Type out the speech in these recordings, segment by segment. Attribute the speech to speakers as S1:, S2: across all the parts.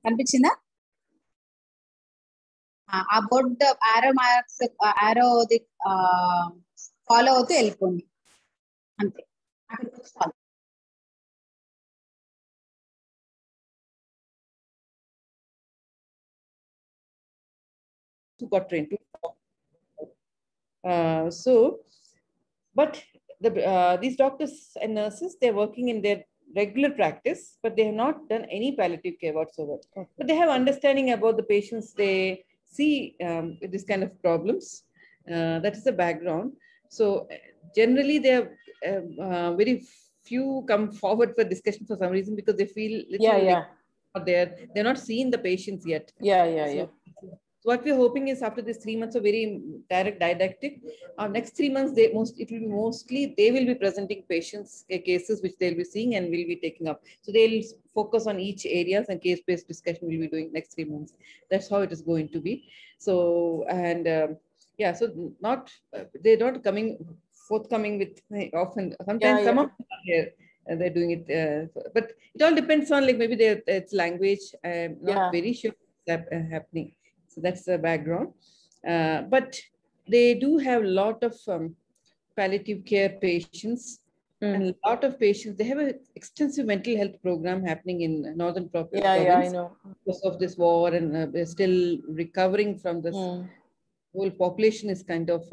S1: కనిపించిందా? ఆ బోర్డ్ ఆరో మార్క్స్ ఆరో ఫాలో అవుతూ వెళ్ళిపోండి అంతే.
S2: got trained. But these doctors and nurses, they're working in their regular practice, but they have not done any palliative care whatsoever. Okay. But they have understanding about the patients they see with this kind of problems. That is the background. So generally, they have very few come forward for discussion for some reason because they feel they're not seeing the patients yet. So what we're hoping is after this 3 months of very direct didactic, next 3 months it will be mostly they will be presenting patients cases which they'll be seeing and will be taking up. So they'll focus on each areas and case-based discussion we'll be doing next 3 months. That's how it is going to be. So and yeah, so not they're not forthcoming with often. Sometimes some of them are here. They're doing it, but it all depends on like maybe it's language. I'm not very sure what's happening. So that's the background. But they do have a lot of palliative care patients and a lot of patients. They have an extensive mental health program happening in Northern Province.
S3: I know.
S2: Because of this war and they're still recovering from this. Whole population is kind of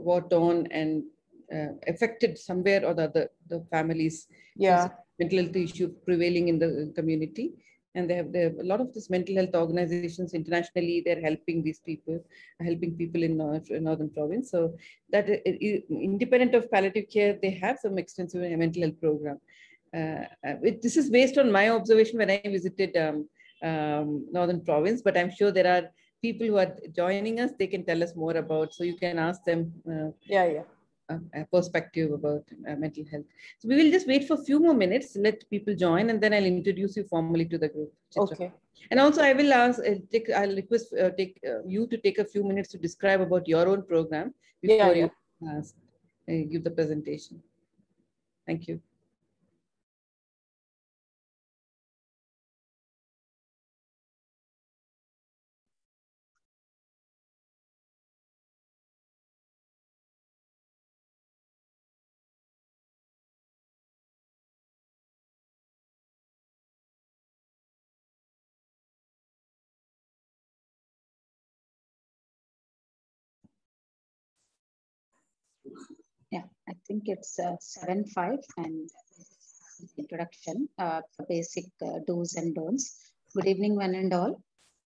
S2: war torn and affected somewhere or the other, the families. Mental health issue prevailing in the community. And they have a lot of these mental health organizations internationally, they're helping these people, helping people in Northern Province. So that independent of palliative care, they have some extensive mental health program. This is based on my observation when I visited Northern Province, but I'm sure there are people who are joining us, they can tell us more about, so you can ask them a perspective about mental health. So we will just wait for a few more minutes, let people join, and then I'll introduce you formally to the group. Chitra.
S3: Okay.
S2: And also I will ask, I'll request you to take a few minutes to describe about your own program before you give the presentation. Thank you.
S1: Yeah, I think it's 7:05 and introduction, basic do's and don'ts. Good evening, one and all.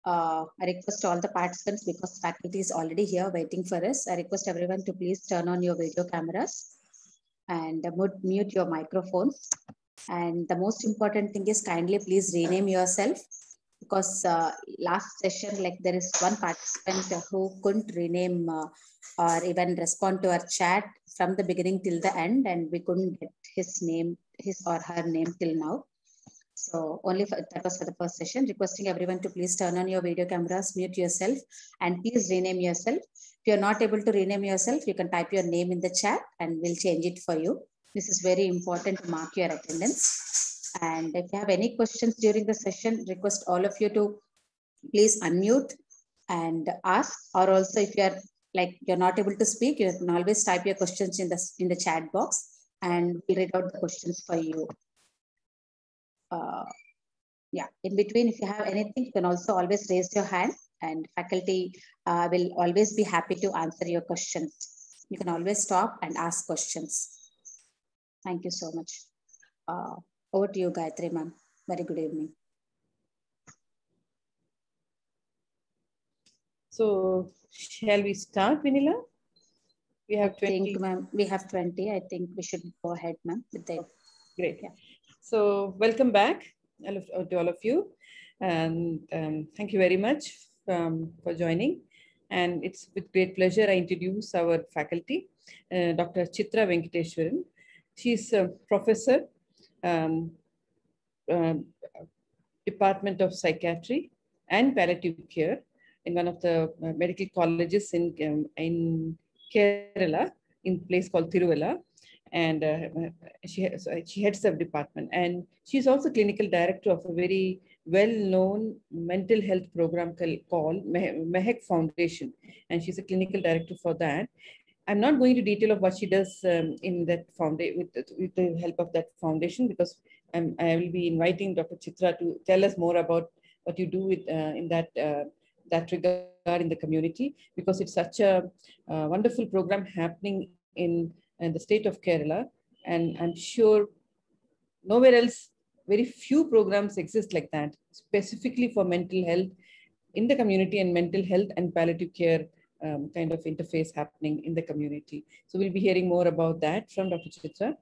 S1: I request all the participants, because faculty is already here waiting for us. I request everyone to please turn on your video cameras and mute your microphones. And the most important thing is kindly please rename yourself, because last session, like there is one participant who couldn't rename or even respond to our chat from the beginning till the end, and we couldn't get his or her name till now. So that was for the first session. Requesting everyone to please turn on your video cameras, mute yourself, and please rename yourself. If you're not able to rename yourself, you can type your name in the chat and we'll change it for you. This is very important to mark your attendance. And if you have any questions during the session, request all of you to please unmute and ask, or also if you're not able to speak, you can always type your questions in the chat box and we'll read out the questions for you. In between, if you have anything, you can also always raise your hand and faculty will always be happy to answer your questions. You can always stop and ask questions. Thank you so much. Over to you, Gayatri ma'am. Very good evening.
S2: So shall we start, Vinila? We have 20.
S1: I think, ma'am, we have 20. I think we should go ahead, ma'am, with that.
S2: Great. Yeah. So welcome back to all of you. And thank you very much for joining. And it's with great pleasure I introduce our faculty, Dr. Chitra Venkateswaran. She's a professor, Department of Psychiatry and Palliative Care in one of the medical colleges in Kerala, in a place called Tiruvalla. and she heads the department, and she's also clinical director of a very well-known mental health program called Mehak Foundation, and she's a clinical director for that. I'm not going to detail of what she does in that foundation with the help of that foundation, because I will be inviting Dr. Chitra to tell us more about what you do with in that regard in the community, because it's such a wonderful program happening in the state of Kerala, and I'm sure nowhere else, very few programs exist like that, specifically for mental health in the community, and mental health and palliative care kind of interface happening in the community. So we'll be hearing more about that from Dr. Chitra.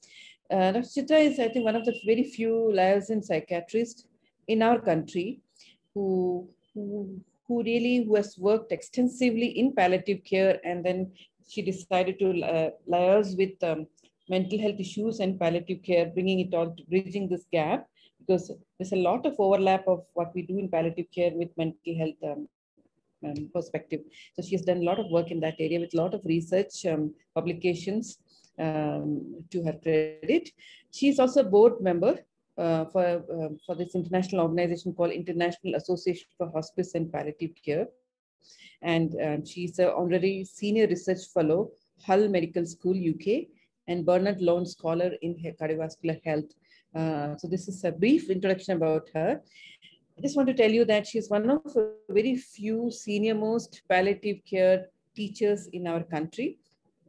S2: Dr. Chitra is, I think, one of the very few licensed psychiatrists in our country who has worked extensively in palliative care, and then she decided to liaise with mental health issues and palliative care, bringing it all, bridging this gap, because there's a lot of overlap of what we do in palliative care with mental health perspective. So she has done a lot of work in that area with a lot of research publications to her credit. She's also a board member for this international organization called International Association for Hospice and Palliative Care. And she's an honorary senior research fellow, Hull Medical School, UK, and Bernard Loan Scholar in Cardiovascular Health. So this is a brief introduction about her. I just want to tell you that she's one of the very few senior-most palliative care teachers in our country,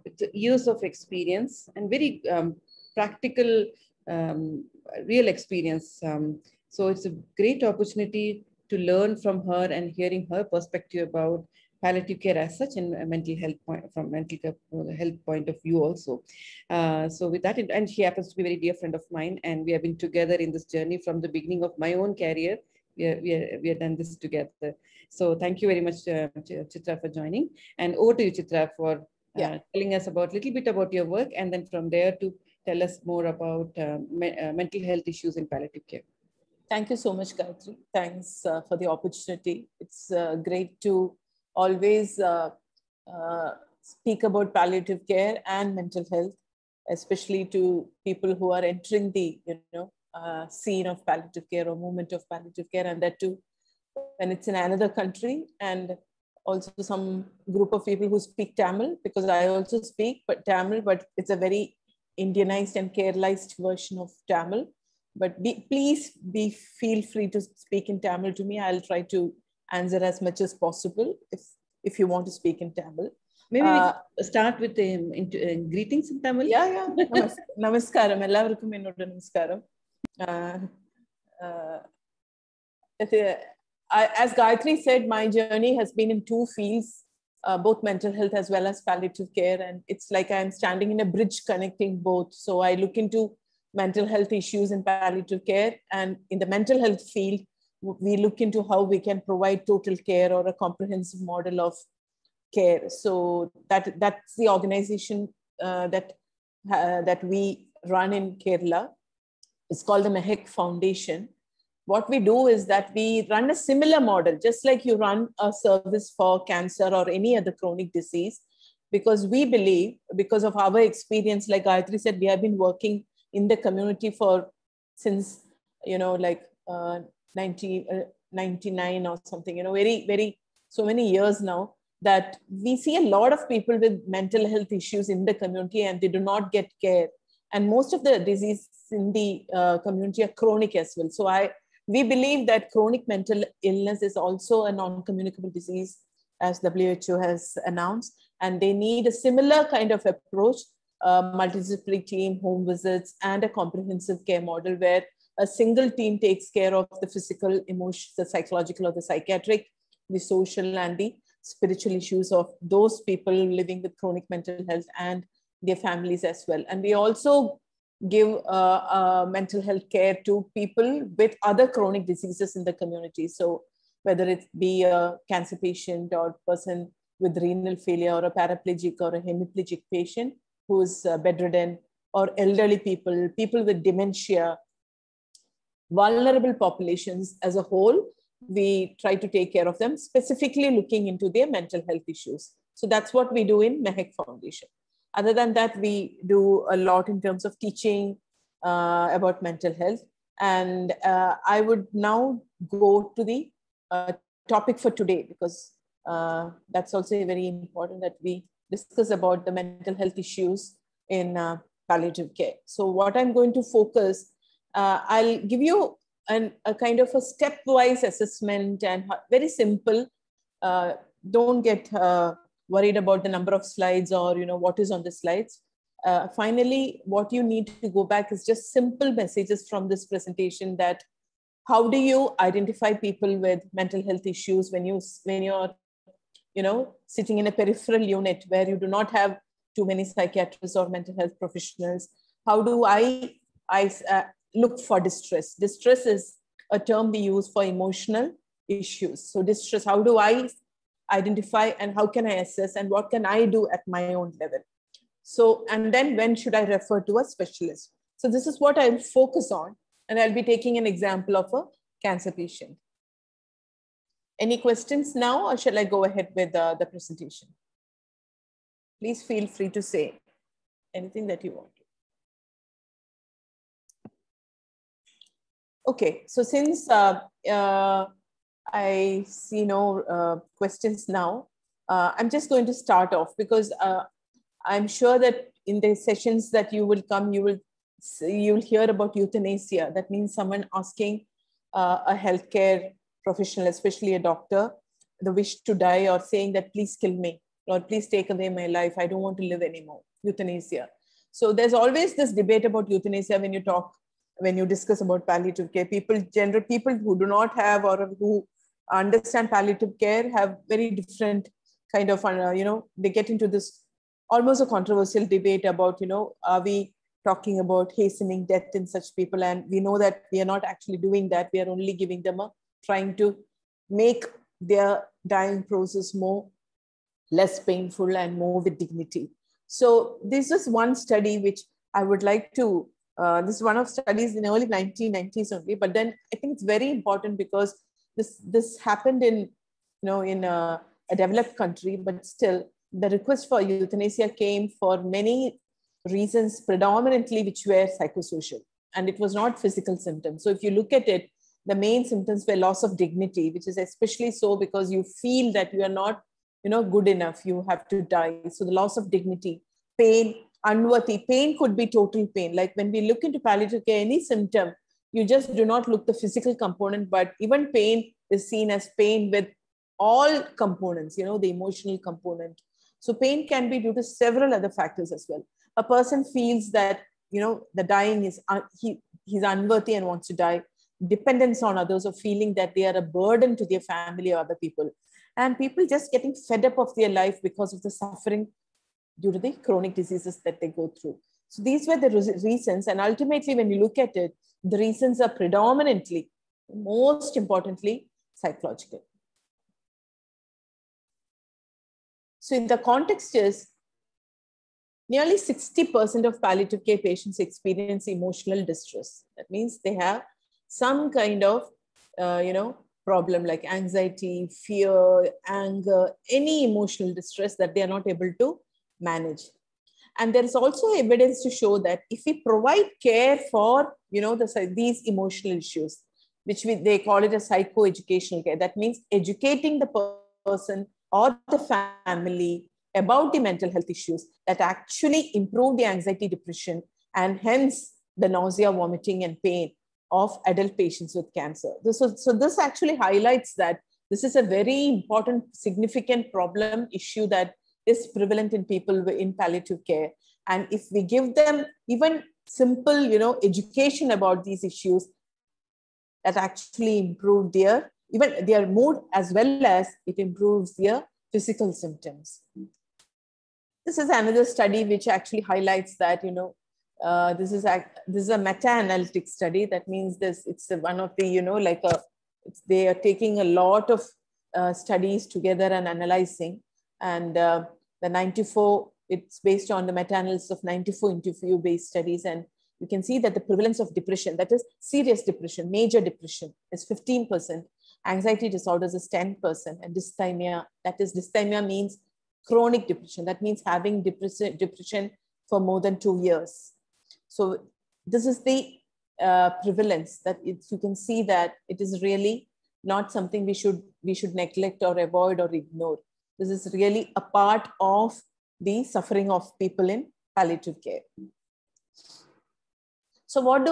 S2: with years of experience and very practical, real experience. So it's a great opportunity to learn from her and hearing her perspective about palliative care as such, and mental health from mental health point of view also. So with that, and she happens to be a very dear friend of mine, and we have been together in this journey from the beginning of my own career. We have done this together. So thank you very much, Chitra, for joining. And over to you, Chitra, for telling us about a little bit about your work, and then from there to tell us more about mental health issues in palliative care.
S3: Thank you so much, Gayatri. Thanks for the opportunity. It's great to always speak about palliative care and mental health, especially to people who are entering the scene of palliative care or movement of palliative care, and that too when it's in another country, and also some group of people who speak Tamil, because I also speak Tamil, but it's a very Indianized and Keralized version of Tamil. But please feel free to speak in Tamil to me. I'll try to answer as much as possible if you want to speak in Tamil.
S2: Maybe we start with greetings in Tamil.
S3: Yeah. Namaskaram. Ellavarukkum ennoda namaskaram. As Gayatri said, my journey has been in two fields, both mental health as well as palliative care. And it's like I'm standing in a bridge connecting both. So I look into mental health issues in palliative care, and in the mental health field, we look into how we can provide total care or a comprehensive model of care. So that's the organization that we run in Kerala. It's called the Mehak Foundation. What we do is that we run a similar model, just like you run a service for cancer or any other chronic disease, because we believe, because of our experience, like Gayatri said, we have been working in the community since 1999 or something, very, very, so many years now, that we see a lot of people with mental health issues in the community and they do not get care. And most of the diseases in the community are chronic as well. So we believe that chronic mental illness is also a non-communicable disease, as WHO has announced, and they need a similar kind of approach, multidisciplinary team, home visits, and a comprehensive care model where a single team takes care of the physical, emotional, the psychological, or the psychiatric, the social, and the spiritual issues of those people living with chronic mental health and their families as well. And we also give mental health care to people with other chronic diseases in the community. So whether it be a cancer patient or person with renal failure, or a paraplegic or a hemiplegic patient who's bedridden, or elderly people with dementia, vulnerable populations as a whole, we try to take care of them, specifically looking into their mental health issues. So that's what we do in Mehak Foundation. Other than that, we do a lot in terms of teaching about mental health. And I would now go to the topic for today, because that's also very important that we discuss about the mental health issues in palliative care. So what I'm going to focus, I'll give you a kind of a stepwise assessment, and very simple. Don't get worried about the number of slides or what is on the slides. Finally, what you need to go back is just simple messages from this presentation, that how do you identify people with mental health issues when you're sitting in a peripheral unit where you do not have too many psychiatrists or mental health professionals. How do I look for distress? Distress is a term we use for emotional issues. So distress, how do I identify, and how can I assess, and what can I do at my own level? So, and then when should I refer to a specialist? So this is what I'll focus on, and I'll be taking an example of a cancer patient. Any questions now, or shall I go ahead with the presentation? Please feel free to say anything that you want. Okay, so since I see no questions now, I'm just going to start off, because I'm sure that in the sessions that you will come, you'll hear about euthanasia. That means someone asking a healthcare professional, especially a doctor, the wish to die, or saying that please kill me, or please take away my life, I don't want to live anymore. Euthanasia. So there's always this debate about euthanasia when you discuss about palliative care. People who do not have, or who understand palliative care, have very different kind of they get into this almost a controversial debate about are we talking about hastening death in such people? And we know that we are not actually doing that. We are only giving them trying to make their dying process less painful and more with dignity. So this is one study which I would like to, this is one of studies in early 1990s only, but then I think it's very important because this happened in a developed country, but still the request for euthanasia came for many reasons, predominantly which were psychosocial, and it was not physical symptoms. So if you look at it, the main symptoms were loss of dignity, which is especially so because you feel that you are not good enough, you have to die. So the loss of dignity, pain, unworthy. Pain could be total pain. Like when we look into palliative care, any symptom, you just do not look the physical component, but even pain is seen as pain with all components, the emotional component. So pain can be due to several other factors as well. A person feels that, the dying is, he's unworthy and wants to die. Dependence on others, or feeling that they are a burden to their family or other people. And people just getting fed up of their life because of the suffering due to the chronic diseases that they go through. So these were the reasons. And ultimately, when you look at it, the reasons are predominantly, most importantly, psychological. So in the context is, nearly 60% of palliative care patients experience emotional distress. That means they have some kind of, problem like anxiety, fear, anger, any emotional distress that they are not able to manage. And there is also evidence to show that if we provide care for, these emotional issues, which they call it a psychoeducational care. That means educating the person or the family about the mental health issues that actually improve the anxiety, depression, and hence the nausea, vomiting, and pain of adult patients with cancer. So this actually highlights that this is a very important, significant problem issue that is prevalent in people in palliative care. And if we give them even simple, education about these issues, that actually improve their mood, as well as it improves their physical symptoms. This is another study which actually highlights that, this is a meta-analytic study. That means it's one of the, they are taking a lot of studies together and analyzing. And the 94, it's based on the meta-analysis of 94 interview-based studies. And you can see that the prevalence of depression, that is serious depression, major depression, is 15%. Anxiety disorders is 10%. And dysthymia, that is dysthymia means chronic depression. That means having depression for more than 2 years. So this is the prevalence that you can see that it is really not something we should neglect or avoid or ignore. This is really a part of the suffering of people in palliative care. So what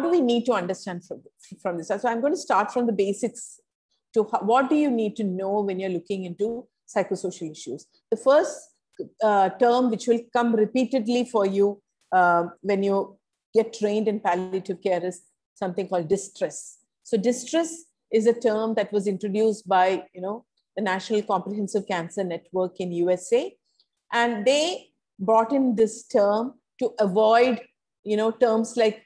S3: do we need to understand from this? So I'm going to start from the basics to what do you need to know when you're looking into psychosocial issues. The first term which will come repeatedly for you when you get trained in palliative care is something called distress. So distress is a term that was introduced by, the National Comprehensive Cancer Network in USA. And they brought in this term to avoid, terms like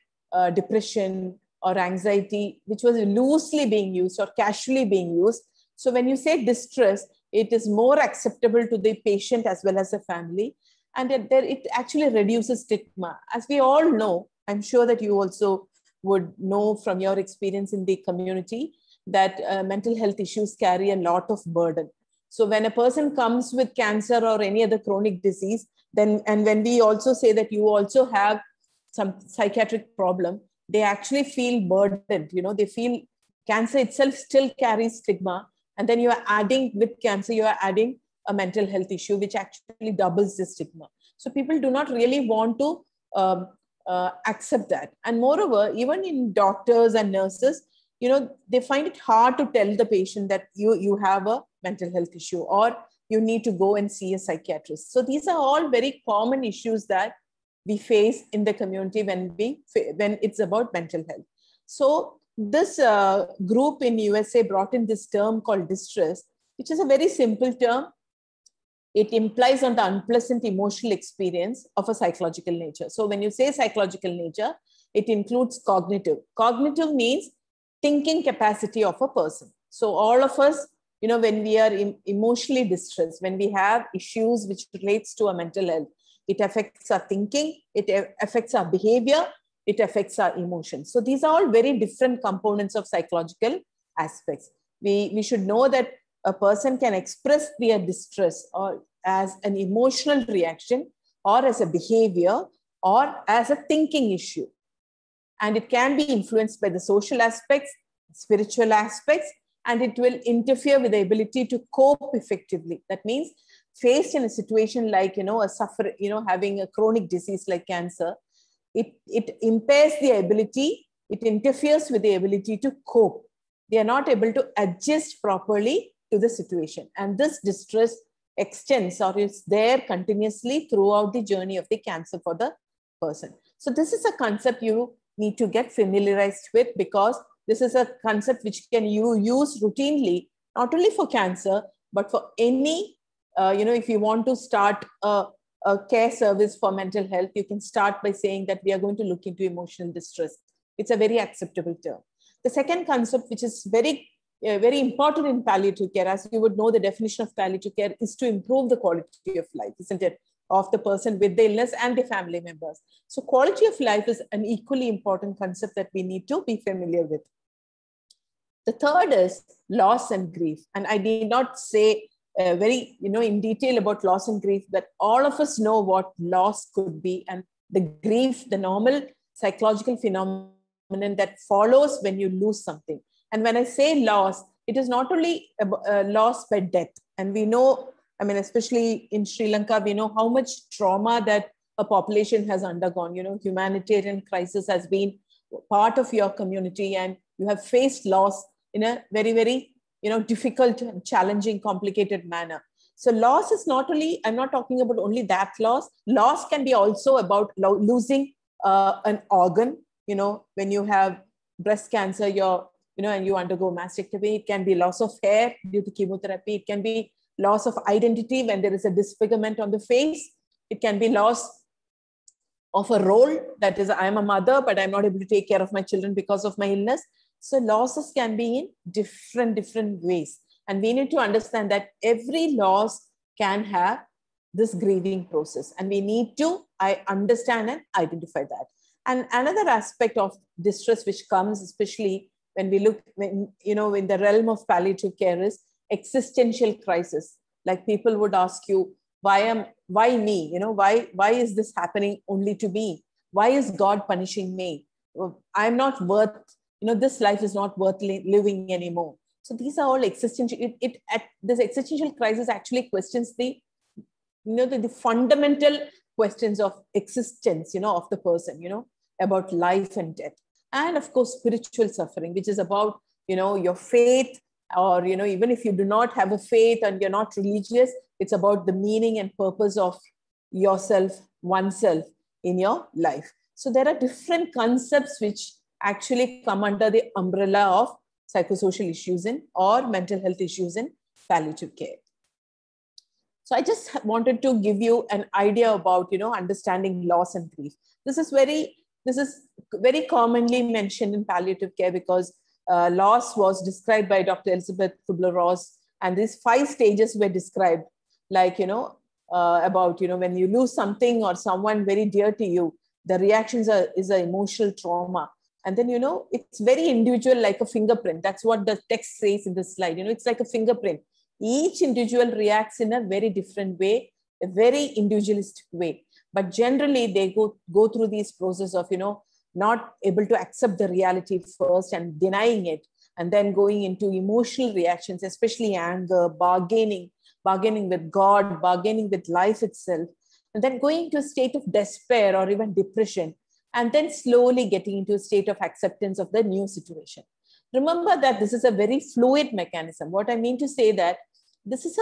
S3: depression or anxiety, which was loosely being used or casually being used. So when you say distress, it is more acceptable to the patient as well as the family. And it actually reduces stigma. As we all know, I'm sure that you also would know from your experience in the community that mental health issues carry a lot of burden. So when a person comes with cancer or any other chronic disease, and when we also say that you also have some psychiatric problem, they actually feel burdened. They feel cancer itself still carries stigma. And then you are adding with cancer, you are adding a mental health issue, which actually doubles the stigma. So people do not really want to accept that. And moreover, even in doctors and nurses, they find it hard to tell the patient that you have a mental health issue or you need to go and see a psychiatrist. So these are all very common issues that we face in the community when it's about mental health. So this group in USA brought in this term called distress, which is a very simple term. It implies on the unpleasant emotional experience of a psychological nature. So when you say psychological nature, it includes cognitive. Cognitive means thinking capacity of a person. So all of us, when we are emotionally distressed, when we have issues which relates to our mental health, it affects our thinking, it affects our behavior, it affects our emotions. So these are all very different components of psychological aspects. We should know that a person can express their distress or as an emotional reaction or as a behavior or as a thinking issue. And it can be influenced by the social aspects, spiritual aspects, and it will interfere with the ability to cope effectively. That means faced in a situation like, having a chronic disease like cancer, it impairs the ability, it interferes with the ability to cope. They are not able to adjust properly to the situation. And this distress extends or is there continuously throughout the journey of the cancer for the person. So this is a concept you need to get familiarized with, because this is a concept which you use routinely, not only for cancer, but for any, if you want to start a care service for mental health, you can start by saying that we are going to look into emotional distress. It's a very acceptable term. The second concept, which is very important in palliative care, as you would know, the definition of palliative care is to improve the quality of life, isn't it, of the person with the illness and the family members. So quality of life is an equally important concept that we need to be familiar with. The third is loss and grief. And I did not say very, in detail about loss and grief, but all of us know what loss could be, and the grief, the normal psychological phenomenon that follows when you lose something. And when I say loss, it is not only loss by death. And we know, especially in Sri Lanka, we know how much trauma that a population has undergone. Humanitarian crisis has been part of your community, and you have faced loss in a very, very, difficult, challenging, complicated manner. So loss is not only, I'm not talking about only that loss. Loss can be also about losing an organ. When you have breast cancer, and you undergo mastectomy, it can be loss of hair due to chemotherapy. It can be loss of identity when there is a disfigurement on the face. It can be loss of a role, that is, I'm a mother, but I'm not able to take care of my children because of my illness. So losses can be in different ways. And we need to understand that every loss can have this grieving process. And we need to understand and identify that. And another aspect of distress which comes, especially when we look, in the realm of palliative care, is existential crisis. Like people would ask you, why me? Why is this happening only to me? Why is God punishing me? I'm not worth, this life is not worth living anymore. So these are all existential. This existential crisis actually questions the fundamental questions of existence, of the person, about life and death. And of course, spiritual suffering, which is about, your faith, or, even if you do not have a faith and you're not religious, it's about the meaning and purpose of yourself, oneself in your life. So there are different concepts which actually come under the umbrella of psychosocial issues or mental health issues in palliative care. So I just wanted to give you an idea about, understanding loss and grief. This is very commonly mentioned in palliative care because loss was described by Dr. Elizabeth Kubler-Ross, and these 5 stages were described, like, about, when you lose something or someone very dear to you, the reactions is an emotional trauma. And then, it's very individual, like a fingerprint. That's what the text says in the slide. It's like a fingerprint. Each individual reacts in a very different way, a very individualistic way. But generally, they go through these process of, not able to accept the reality first and denying it, and then going into emotional reactions, especially anger, bargaining with God, bargaining with life itself, and then going into a state of despair or even depression, and then slowly getting into a state of acceptance of the new situation. Remember that this is a very fluid mechanism. What I mean to say that this is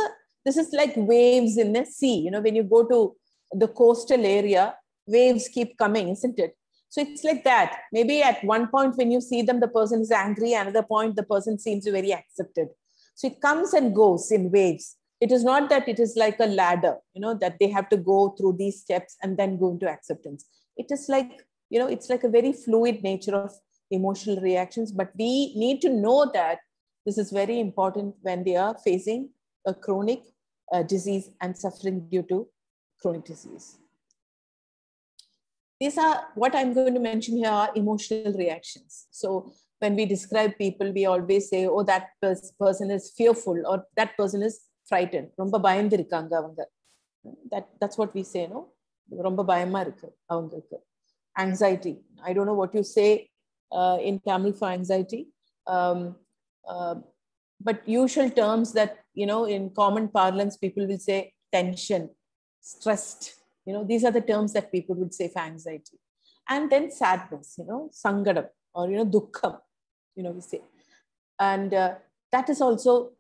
S3: like waves in the sea. When you go to the coastal area, waves keep coming, isn't it? So it's like that. Maybe at one point when you see them, the person is angry. Another point, the person seems very accepted. So it comes and goes in waves. It is not that it is like a ladder, that they have to go through these steps and then go into acceptance. It is like, it's like a very fluid nature of emotional reactions. But we need to know that this is very important when they are facing a chronic disease and suffering due to chronic disease. These are what I'm going to mention here are emotional reactions. So when we describe people, we always say, oh, that person is fearful or that person is frightened. Romba bayandirukanga avanga. That's what we say, no? Romba bayama irukku avangalukku. Anxiety. I don't know what you say in Tamil for anxiety. But usual terms that, in common parlance, people will say tension, stressed. These are the terms that people would say for anxiety. And then sadness, sangadam or, dukkham, we say. And that is also,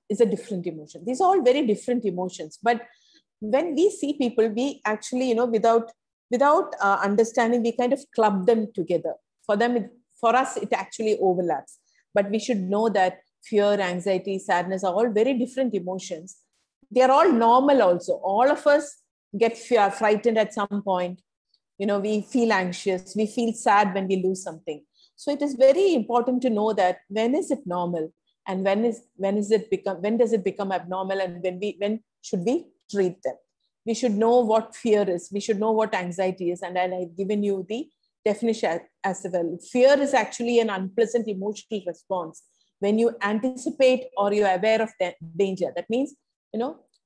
S3: is a different emotion. These are all very different emotions. But when we see people, we actually, without understanding, we kind of club them together. For us, it actually overlaps. But we should know that fear, anxiety, sadness are all very different emotions. They are all normal also. All of us get frightened at some point. We feel anxious. We feel sad when we lose something. So it is very important to know that when is it normal and when does it become abnormal, and when should we treat them? We should know what fear is. We should know what anxiety is. And I've given you the definition as well. Fear is actually an unpleasant emotional response when you anticipate or you're aware of danger. That means,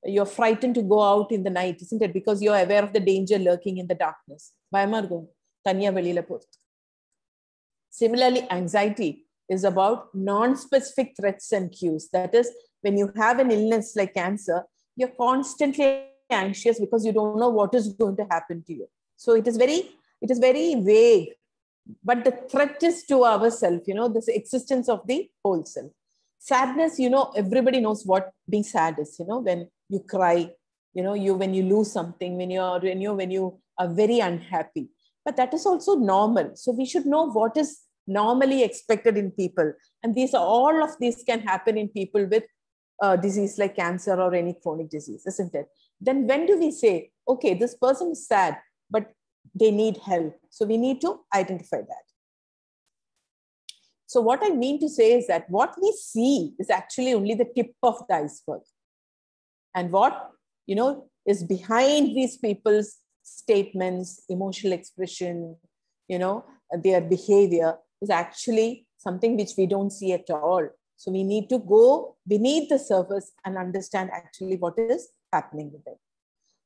S3: you're frightened to go out in the night, isn't it? Because you're aware of the danger lurking in the darkness. Similarly, anxiety is about non-specific threats and cues. That is, when you have an illness like cancer, you're constantly anxious because you don't know what is going to happen to you. So it is very vague. But the threat is to ourselves, this existence of the whole self. Sadness, everybody knows what being sad is, when you cry, when you lose something, when you are very unhappy. But that is also normal. So we should know what is normally expected in people. And all of these can happen in people with disease like cancer or any chronic disease, isn't it? Then when do we say, okay, this person is sad, but they need help? So we need to identify that. So what I mean to say is that what we see is actually only the tip of the iceberg. And what, is behind these people's statements, emotional expression, their behavior is actually something which we don't see at all. So we need to go beneath the surface and understand actually what is happening with them.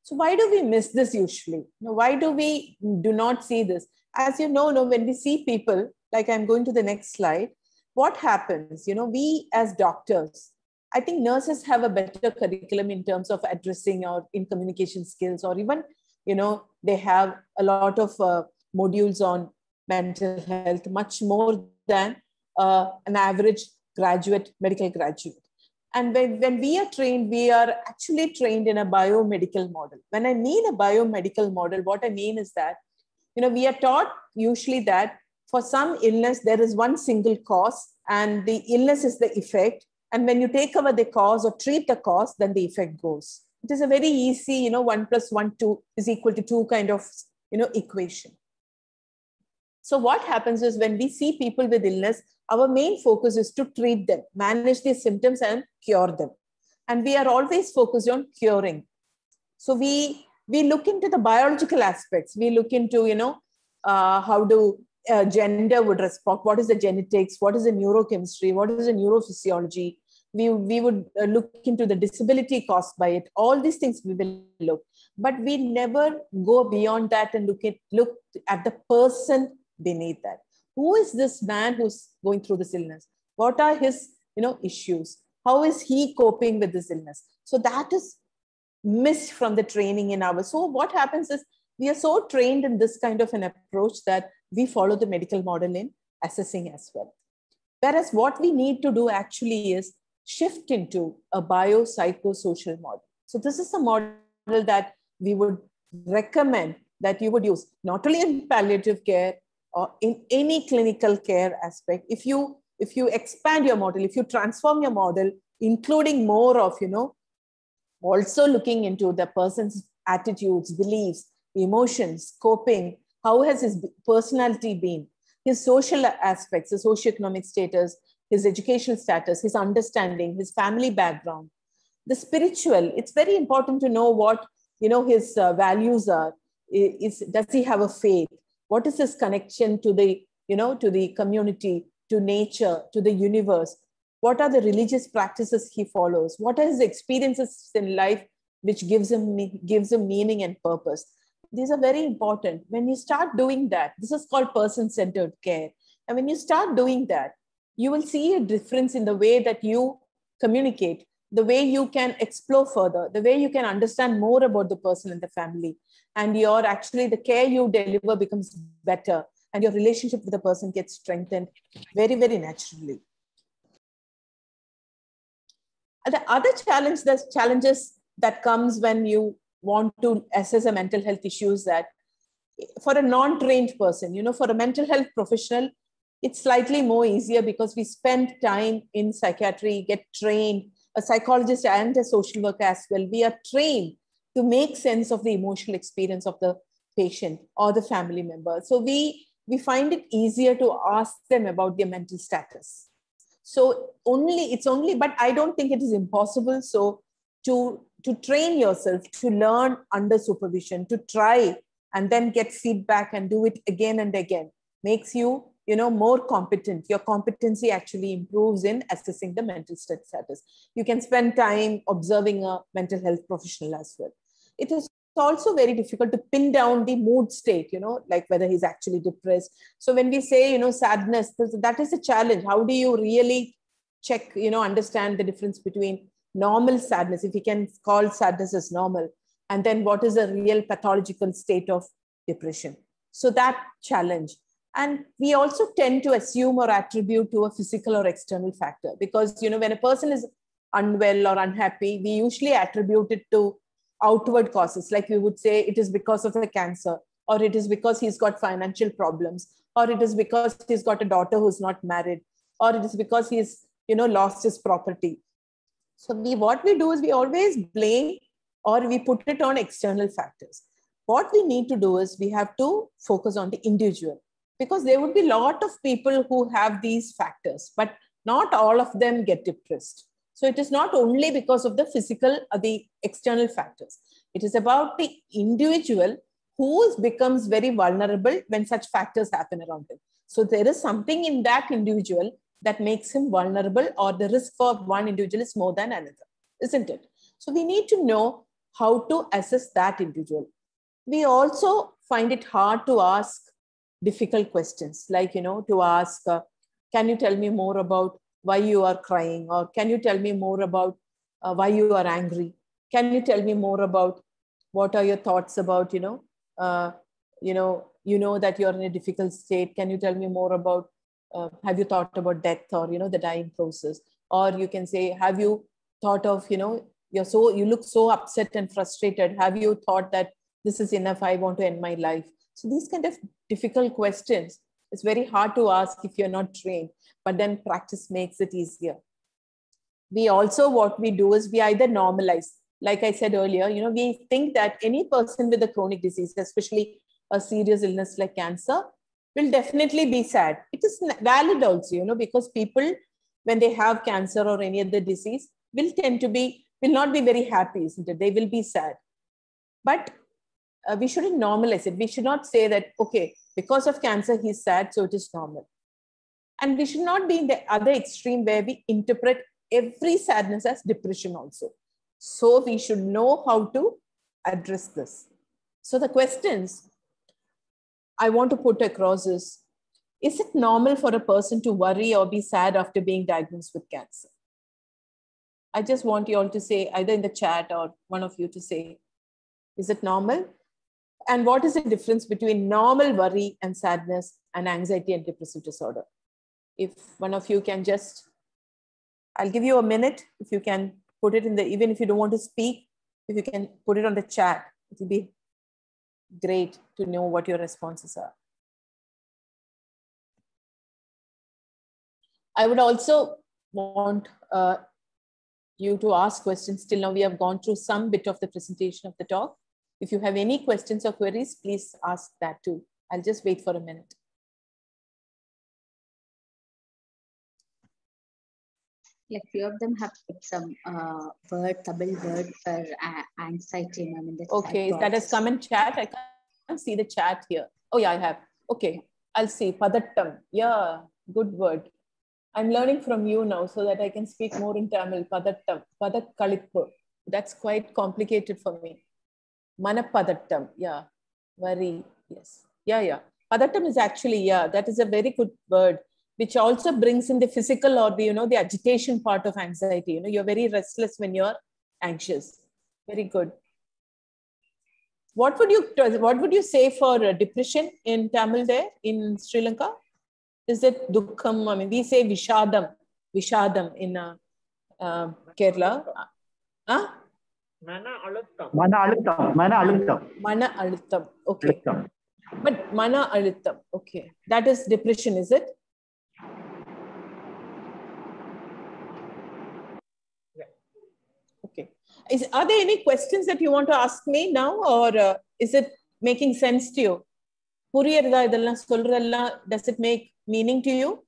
S3: So why do we miss this usually? Why do we do not see this? As you know, when we see people, like I'm going to the next slide, what happens? We as doctors, I think nurses have a better curriculum in terms of addressing or in communication skills, or even, they have a lot of modules on mental health, much more than an average medical graduate. And when we are trained, we are actually trained in a biomedical model. When I mean a biomedical model, what I mean is that, we are taught usually that for some illness, there is one single cause and the illness is the effect. And when you take over the cause or treat the cause, then the effect goes. It is a very easy, 1 + 1, 2 is equal to 2 kind of, equation. So what happens is when we see people with illness, our main focus is to treat them, manage their symptoms and cure them. And we are always focused on curing. So we look into the biological aspects. We look into, how do gender would respond, what is the genetics, what is the neurochemistry, what is the neurophysiology. We would look into the disability caused by it. All these things we will look. But we never go beyond that and look at the person beneath that. Who is this man who's going through this illness? What are his, issues? How is he coping with this illness? So that is missed from the training in ours. So what happens is we are so trained in this kind of an approach that we follow the medical model in assessing as well. Whereas what we need to do actually is shift into a biopsychosocial model. So this is a model that we would recommend that you would use not only in palliative care or in any clinical care aspect. If you expand your model, if you transform your model, including more of, also looking into the person's attitudes, beliefs, emotions, coping, how has his personality been, his social aspects, his socioeconomic status, his educational status, his understanding, his family background, the spiritual. It's very important to know what, his values are. Does he have a faith? What is his connection to the, to the community, to nature, to the universe? What are the religious practices he follows? What are his experiences in life which gives him meaning and purpose? These are very important. When you start doing that, this is called person-centered care. And when you start doing that, you will see a difference in the way that you communicate, the way you can explore further, the way you can understand more about the person and the family. And the care you deliver becomes better and your relationship with the person gets strengthened very, very naturally. And the other challenge, the challenges that comes when you want to assess a mental health issue is that for a non-trained person, for a mental health professional, it's slightly more easier because we spend time in psychiatry, get trained, a psychologist and a social worker as well. We are trained to make sense of the emotional experience of the patient or the family member. So we find it easier to ask them about their mental status. So but I don't think it is impossible. So to train yourself, to learn under supervision, to try and then get feedback and do it again and again makes you, more competent. Your competency actually improves in assessing the mental status. You can spend time observing a mental health professional as well. It is also very difficult to pin down the mood state, like whether he's actually depressed. So when we say, sadness, that is a challenge. How do you really check, understand the difference between normal sadness, if we can call sadness as normal, and then what is a real pathological state of depression? So that challenge. And we also tend to assume or attribute to a physical or external factor because, when a person is unwell or unhappy, we usually attribute it to outward causes. Like we would say it is because of the cancer, or it is because he's got financial problems, or it is because he's got a daughter who's not married, or it is because he's, lost his property. So what we do is we always blame or we put it on external factors. What we need to do is we have to focus on the individual, because there would be a lot of people who have these factors, but not all of them get depressed. So it is not only because of the physical or the external factors. It is about the individual who becomes very vulnerable when such factors happen around him. So there is something in that individual that makes him vulnerable, or the risk for one individual is more than another, isn't it? So we need to know how to assess that individual. We also find it hard to ask difficult questions, like, to ask, can you tell me more about why you are crying? Or can you tell me more about why you are angry? Can you tell me more about what are your thoughts about, that you're in a difficult state. Can you tell me more about, have you thought about death or, the dying process? Or you can say, have you thought of, you look so upset and frustrated. Have you thought that this is enough, I want to end my life? So these kind of difficult questions, it's very hard to ask if you're not trained, but then practice makes it easier. We also, what we do is we either normalize, like I said earlier, we think that any person with a chronic disease, especially a serious illness like cancer, will definitely be sad. It is valid also, because people, when they have cancer or any other disease, will not be very happy, isn't it? They will be sad. But we shouldn't normalize it. We should not say that, okay, because of cancer, he's sad, so it is normal. And we should not be in the other extreme where we interpret every sadness as depression also. So we should know how to address this. So the questions I want to put across is it normal for a person to worry or be sad after being diagnosed with cancer? I just want you all to say, either in the chat or one of you to say, is it normal? And what is the difference between normal worry and sadness and anxiety and depressive disorder? If one of you can just, I'll give you a minute. If you can put it in the, even if you don't want to speak, if you can put it on the chat, it will be great to know what your responses are. I would also want you to ask questions. Till now, we have gone through some bit of the presentation of the talk. If you have any questions or queries, please ask that too. I'll just wait for a minute.
S1: Like few of them have put some double word for anxiety.
S3: Okay, that has come in chat. I can't see the chat here. Oh yeah, I have. Okay, I'll see. Padattam. Yeah, good word. I'm learning from you now so that I can speak more in Tamil. Padattam. Padakkalitpu. That's quite complicated for me. Manapadattam. Yeah. Worry. Yes. Yeah. Padattam is actually, that is a very good word, which also brings in the physical or the agitation part of anxiety. You're very restless when you're anxious. Very good. What would you say for depression in Tamil there in Sri Lanka? Is it dukkham? I mean, we say vishadam in Kerala. Huh?
S4: Mana aluttam.
S3: Okay. But mana aluttam. Okay. That is depression, is it?
S4: Yeah.
S3: Okay. Are there any questions that you want to ask me now, or is it making sense to you? Does it make meaning to you?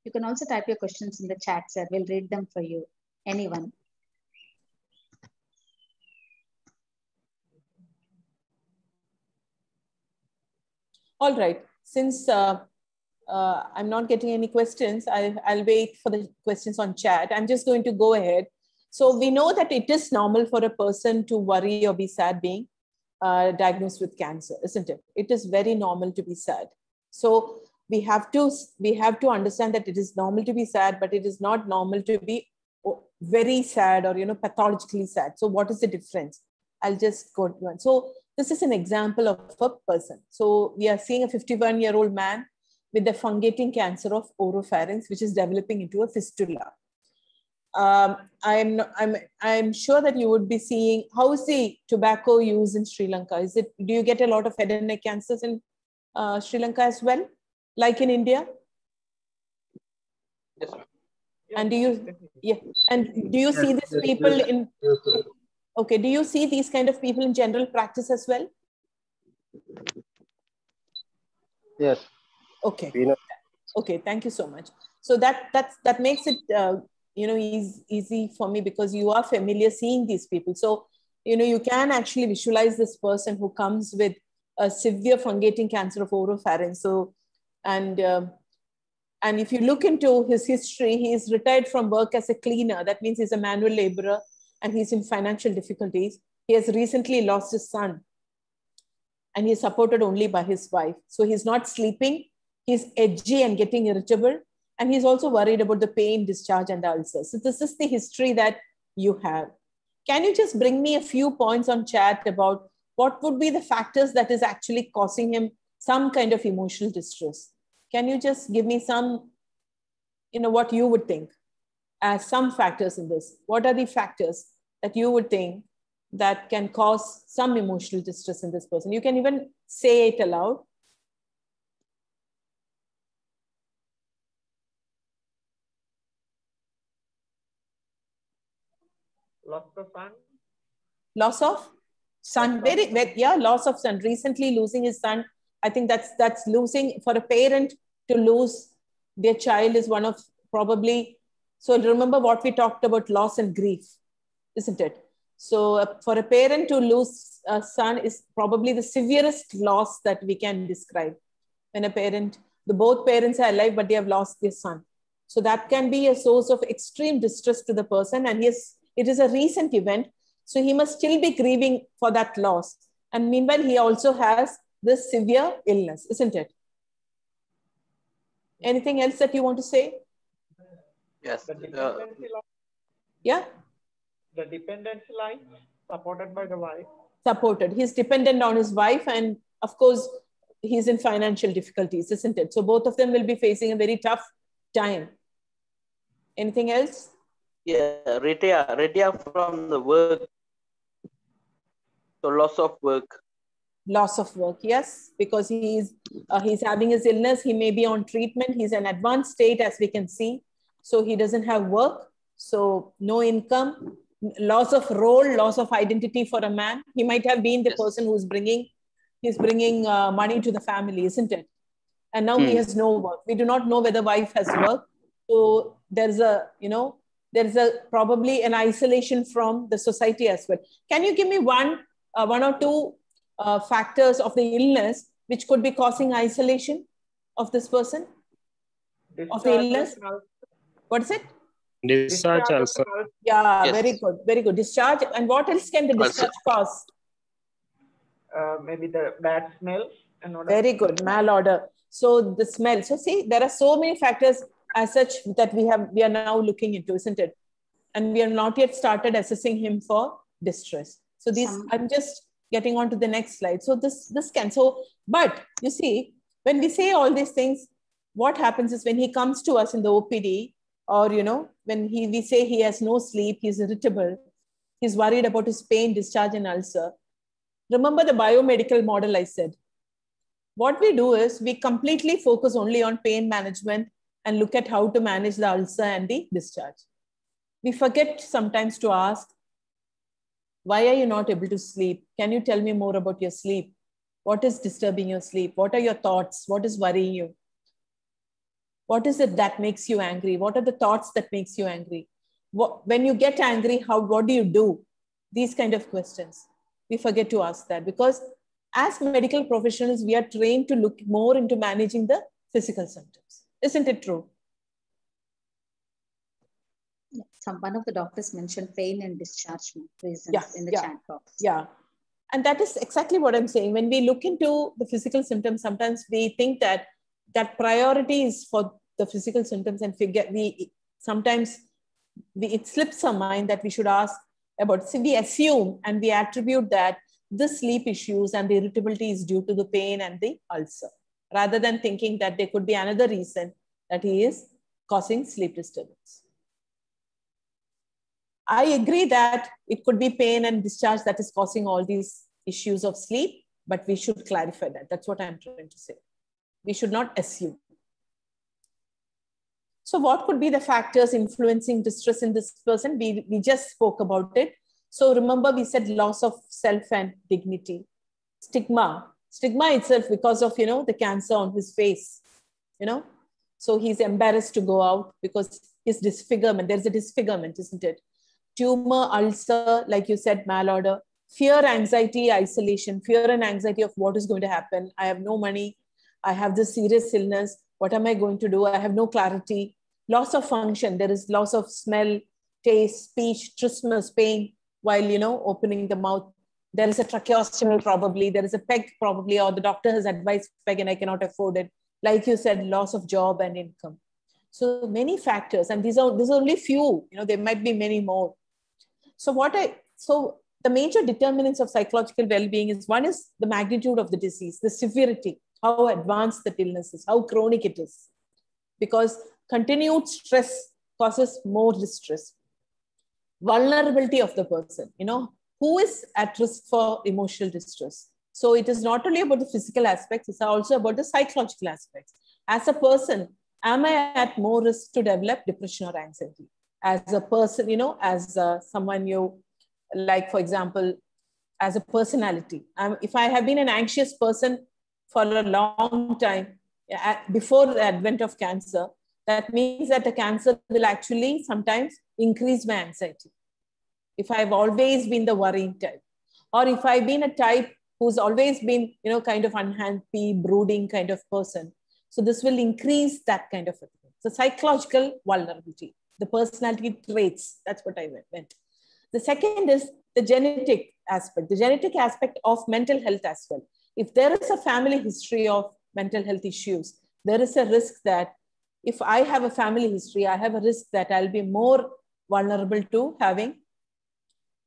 S1: You can also type your questions in the chat, sir. We'll read them for you. Anyone.
S3: All right. Since I'm not getting any questions, I'll wait for the questions on chat. I'm just going to go ahead. So we know that it is normal for a person to worry or be sad being diagnosed with cancer, isn't it? It is very normal to be sad. So we have to understand that it is normal to be sad, but it is not normal to be very sad or pathologically sad. So what is the difference? I'll just go to one. So this is an example of a person. So we are seeing a 51-year-old man with a fungating cancer of oropharynx, which is developing into a fistula. I'm sure that you would be seeing, how is the tobacco use in Sri Lanka? Do you get a lot of head and neck cancers in Sri Lanka as well, like in India?
S4: Yes.
S3: And do you see these people in? Okay, do you see these kind of people in general practice as well?
S4: Yes.
S3: Okay. Okay, thank you so much. So that makes it easy for me, because you are familiar seeing these people. So you can actually visualize this person who comes with a severe fungating cancer of oropharynx. So, and And if you look into his history, he is retired from work as a cleaner. That means he's a manual laborer and he's in financial difficulties. He has recently lost his son and he's supported only by his wife. So he's not sleeping. He's edgy and getting irritable. And he's also worried about the pain, discharge, and ulcers. So this is the history that you have. Can you just bring me a few points on chat about what would be the factors that is actually causing him some kind of emotional distress? Can you just give me some, what you would think as some factors in this? What are the factors that you would think that can cause some emotional distress in this person? You can even say it aloud.
S4: Loss of son.
S3: Loss of son. Loss of son. Recently losing his son. I think that's losing for a parent to lose their child is one of probably. So remember what we talked about, loss and grief, isn't it? So for a parent to lose a son is probably the severest loss that we can describe. When a parent, both parents are alive, but they have lost their son. So that can be a source of extreme distress to the person. And it is a recent event. So he must still be grieving for that loss. And meanwhile, he also has this severe illness, isn't it? Anything else that you want to say?
S5: Yes.
S3: Yeah.
S4: The dependency line supported by the wife.
S3: Supported. He's dependent on his wife. And of course, he's in financial difficulties, isn't it? So both of them will be facing a very tough time. Anything else?
S5: Yeah, retire from the work. So loss of work.
S3: Loss of work, yes, because he's having his illness. He may be on treatment. He's in advanced state, as we can see. So he doesn't have work. So no income, loss of role, loss of identity for a man. He might have been the person who's bringing money to the family, isn't it? And now he has no work. We do not know whether wife has work. So there's probably an isolation from the society as well. Can you give me one or two factors of the illness which could be causing isolation of this person? Of the illness? What is it?
S6: Discharge also.
S3: Yeah,
S5: Yes.
S3: very good, very good. Discharge. And what else can the discharge cause?
S4: Maybe the bad smell.
S3: Very good, malodor. So the smell. So see, there are so many factors as such that we are now looking into, isn't it? And we have not yet started assessing him for distress. So I'm just getting on to the next slide. So but you see, when we say all these things, what happens is when he comes to us in the OPD, or, when we say he has no sleep, he's irritable, he's worried about his pain, discharge, and ulcer. Remember the biomedical model I said. What we do is we completely focus only on pain management and look at how to manage the ulcer and the discharge. We forget sometimes to ask, why are you not able to sleep? Can you tell me more about your sleep? What is disturbing your sleep? What are your thoughts? What is worrying you? What is it that makes you angry? What are the thoughts that makes you angry? When you get angry, what do you do? These kind of questions. We forget to ask that because as medical professionals, we are trained to look more into managing the physical symptoms. Isn't it true?
S1: Yeah. One of the doctors mentioned pain and discharge reasons in the chat box.
S3: Yeah. And that is exactly what I'm saying. When we look into the physical symptoms, sometimes we think that priority is for the physical symptoms and it slips our mind that we should ask about, we assume and we attribute that the sleep issues and the irritability is due to the pain and the ulcer, rather than thinking that there could be another reason that he is causing sleep disturbance. I agree that it could be pain and discharge that is causing all these issues of sleep, but we should clarify that. That's what I'm trying to say. We should not assume. So what could be the factors influencing distress in this person? We just spoke about it. So remember we said loss of self and dignity, stigma itself because of, the cancer on his face, so he's embarrassed to go out because his disfigurement, there's a disfigurement, isn't it? Tumor, ulcer, like you said, malodor, fear, anxiety, isolation, fear and anxiety of what is going to happen. I have no money. I have this serious illness. What am I going to do? I have no clarity. Loss of function. There is loss of smell, taste, speech, trismus, pain while, opening the mouth. There is a tracheostomy probably. There is a PEG probably, or the doctor has advised PEG and I cannot afford it. Like you said, loss of job and income. So many factors, and these are only few. There might be many more. So the major determinants of psychological well-being is, one is the magnitude of the disease, the severity, how advanced the illness is, how chronic it is, because continued stress causes more distress. Vulnerability of the person, who is at risk for emotional distress. So it is not only about the physical aspects, it's also about the psychological aspects. As a person, am I at more risk to develop depression or anxiety? As a person, as someone you like, for example, as a personality. If I have been an anxious person for a long time, before the advent of cancer, that means that the cancer will actually sometimes increase my anxiety. If I've always been the worrying type, or if I've been a type who's always been, kind of unhappy, brooding kind of person. So this will increase that kind of a thing. So psychological vulnerability, the personality traits, that's what I meant. The second is the genetic aspect of mental health as well. If there is a family history of mental health issues, there is a risk that if I have a family history, I have a risk that I'll be more vulnerable to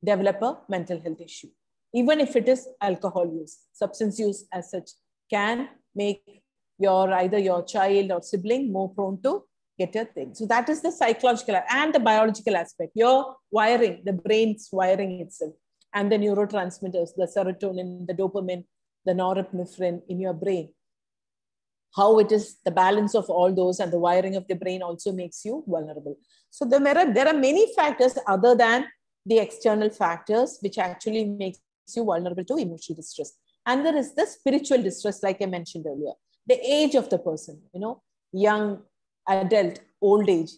S3: develop a mental health issue. Even if it is alcohol use, substance use as such can make either your child or sibling more prone to get a thing. So that is the psychological and the biological aspect. Your wiring, the brain's wiring itself, and the neurotransmitters, the serotonin, the dopamine, the norepinephrine in your brain. How it is, the balance of all those and the wiring of the brain also makes you vulnerable. So there are many factors other than the external factors which actually makes you vulnerable to emotional distress. And there is the spiritual distress, like I mentioned earlier. The age of the person, young, adult, old age.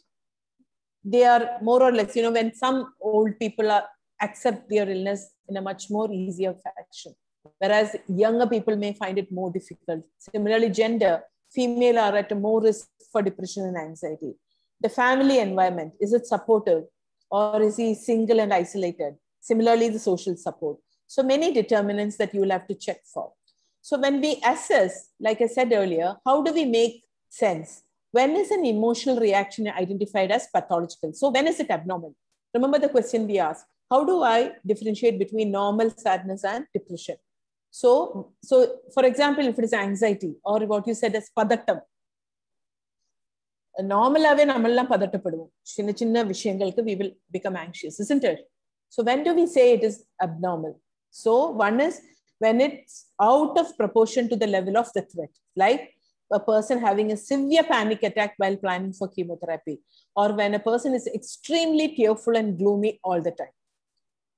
S3: They are more or less, when some old people accept their illness in a much more easier fashion, whereas younger people may find it more difficult. Similarly, gender, female are at a more risk for depression and anxiety. The family environment, is it supportive or is he single and isolated? Similarly, the social support. So many determinants that you will have to check for. So when we assess, like I said earlier, how do we make sense? When is an emotional reaction identified as pathological? So when is it abnormal? Remember the question we asked, how do I differentiate between normal sadness and depression? So for example, if it is anxiety or what you said as padattam, normally we will become anxious, isn't it? So when do we say it is abnormal? So one is when it's out of proportion to the level of the threat, like a person having a severe panic attack while planning for chemotherapy, or when a person is extremely tearful and gloomy all the time.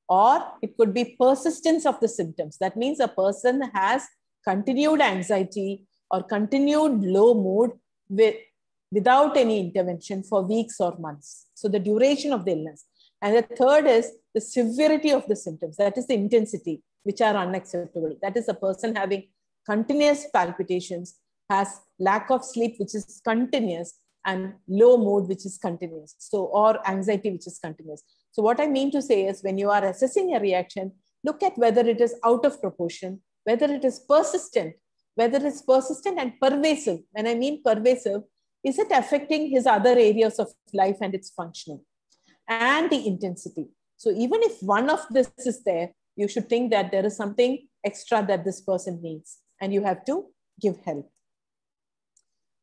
S3: Or it could be persistence of the symptoms. That means a person has continued anxiety or continued low mood without any intervention for weeks or months. So the duration of the illness. And the third is the severity of the symptoms. That is the intensity, which are unacceptable. That is a person having continuous palpitations, has lack of sleep, which is continuous, and low mood, which is continuous. So, or anxiety, which is continuous. So what I mean to say is when you are assessing a reaction, look at whether it is out of proportion, whether it is persistent, and pervasive. When I mean pervasive, is it affecting his other areas of life and its functioning? And the intensity. So even if one of this is there, you should think that there is something extra that this person needs and you have to give help.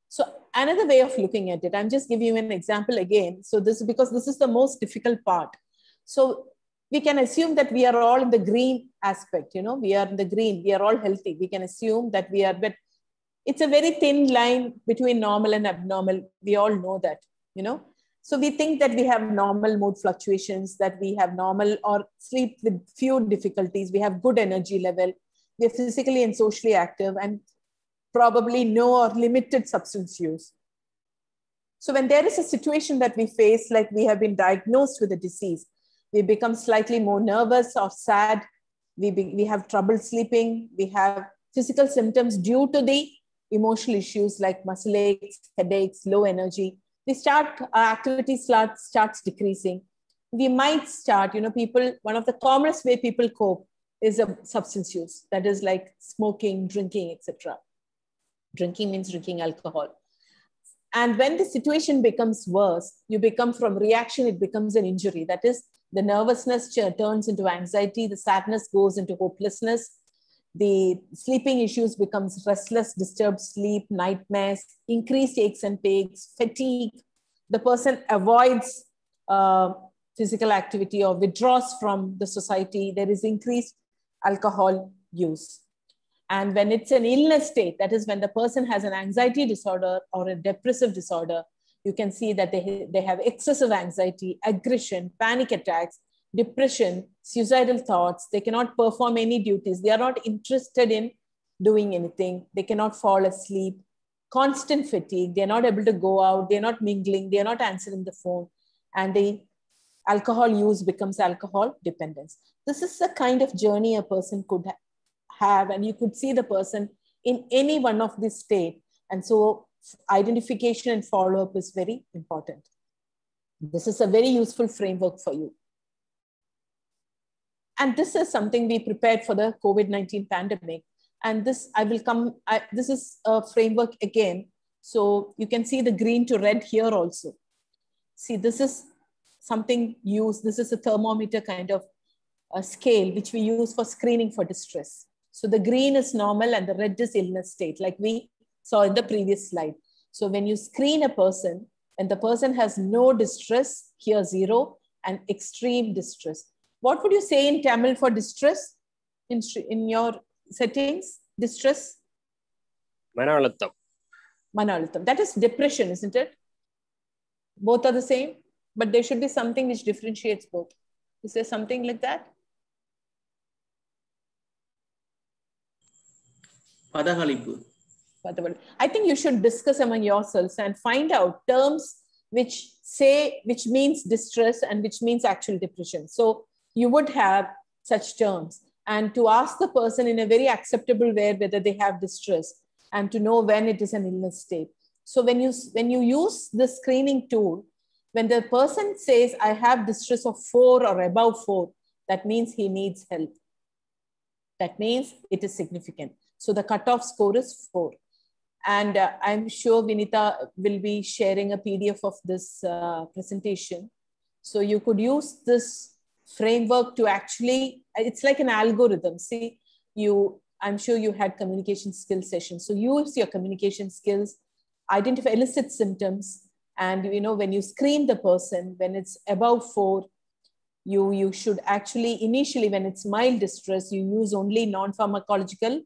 S3: So another way of looking at it, I'm just giving you an example again. So this is because this is the most difficult part. So we can assume that we are all in the green aspect, we are in the green, we are all healthy. We can assume that we are, but it's a very thin line between normal and abnormal. We all know that, So we think that we have normal mood fluctuations, that we have normal or sleep with few difficulties. We have good energy level. We are physically and socially active and probably no or limited substance use. So when there is a situation that we face, like we have been diagnosed with a disease, we become slightly more nervous or sad. We have trouble sleeping. We have physical symptoms due to the emotional issues like muscle aches, headaches, low energy. Our activity starts decreasing. We might start, one of the commonest way people cope is a substance use. That is like smoking, drinking, etc. Drinking means drinking alcohol. And when the situation becomes worse, you become from reaction, it becomes an injury. That is, the nervousness turns into anxiety, the sadness goes into hopelessness, the sleeping issues becomes restless, disturbed sleep, nightmares, increased aches and pains, fatigue. The person avoids physical activity or withdraws from the society. There is increased alcohol use. And when it's an illness state, that is when the person has an anxiety disorder or a depressive disorder, you can see that they have excessive anxiety, aggression, panic attacks, depression, suicidal thoughts. They cannot perform any duties. They are not interested in doing anything. They cannot fall asleep, constant fatigue. They're not able to go out. They're not mingling. They're not answering the phone. And the alcohol use becomes alcohol dependence. This is the kind of journey a person could have, and you could see the person in any one of these states. And so identification and follow-up is very important. This is a very useful framework for you. And this is something we prepared for the COVID-19 pandemic. And this this is a framework again. So you can see the green to red here also. See, this is something used. This is a thermometer kind of a scale which we use for screening for distress. So the green is normal and the red is illness state, like we saw in the previous slide. So when you screen a person and the person has no distress, here 0, and extreme distress. What would you say in Tamil for distress in your settings? Distress?
S6: Manalatham.
S3: Manalatham. That is depression, isn't it? Both are the same, but there should be something which differentiates both. Is there something like that? I think you should discuss among yourselves and find out terms which means distress and which means actual depression. So you would have such terms, and to ask the person in a very acceptable way whether they have distress and to know when it is an illness state. So when you use the screening tool, when the person says, I have distress of 4 or above 4, that means he needs help. That means it is significant. So the cutoff score is 4. And I'm sure Vinita will be sharing a PDF of this presentation. So you could use this framework to actually, it's like an algorithm. See, I'm sure you had communication skills sessions. So use your communication skills, identify illicit symptoms. And when you screen the person, when it's above 4, you should actually, initially when it's mild distress, you use only non-pharmacological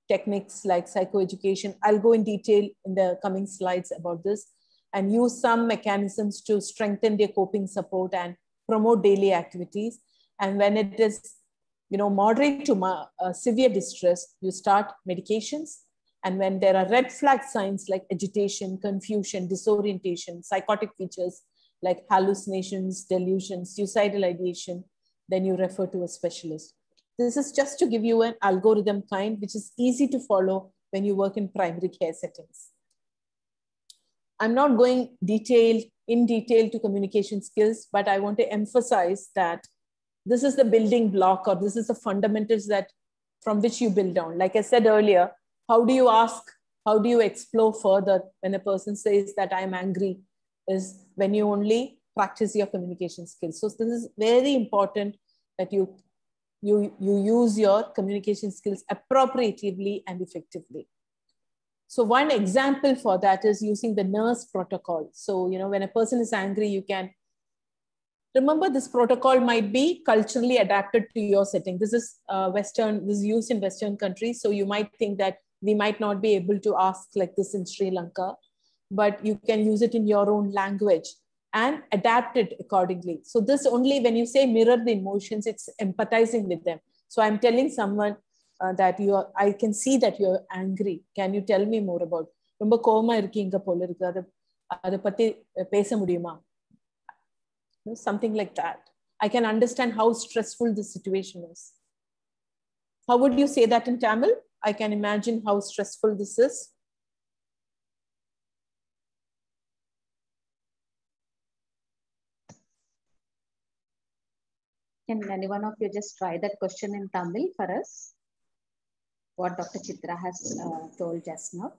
S3: techniques like psychoeducation. I'll go in detail in the coming slides about this, and use some mechanisms to strengthen their coping support and promote daily activities. And when it is, moderate to severe distress, you start medications. And when there are red flag signs like agitation, confusion, disorientation, psychotic features like hallucinations, delusions, suicidal ideation, then you refer to a specialist. This is just to give you an algorithm kind, which is easy to follow when you work in primary care settings. I'm not going in detail to communication skills, but I want to emphasize that this is the building block, or this is the fundamentals from which you build down. Like I said earlier, how do you ask, how do you explore further when a person says that I'm angry, is when you only practice your communication skills. So this is very important that you use your communication skills appropriately and effectively. So one example for that is using the NURSE protocol. So, when a person is angry, you can remember this protocol might be culturally adapted to your setting. This is this is used in Western countries. So you might think that we might not be able to ask like this in Sri Lanka, but you can use it in your own language and adapt it accordingly. So this only, when you say mirror the emotions, it's empathizing with them. So I'm telling someone that I can see that you're angry. Can you tell me more about romba koma irukkinga pola irukku adu patti pesa mudiyuma? Something like that. I can understand how stressful the situation is. How would you say that in Tamil? I can imagine how stressful this is.
S1: Can any one of you just try that question in Tamil for us? What Dr. Chitra has told just now.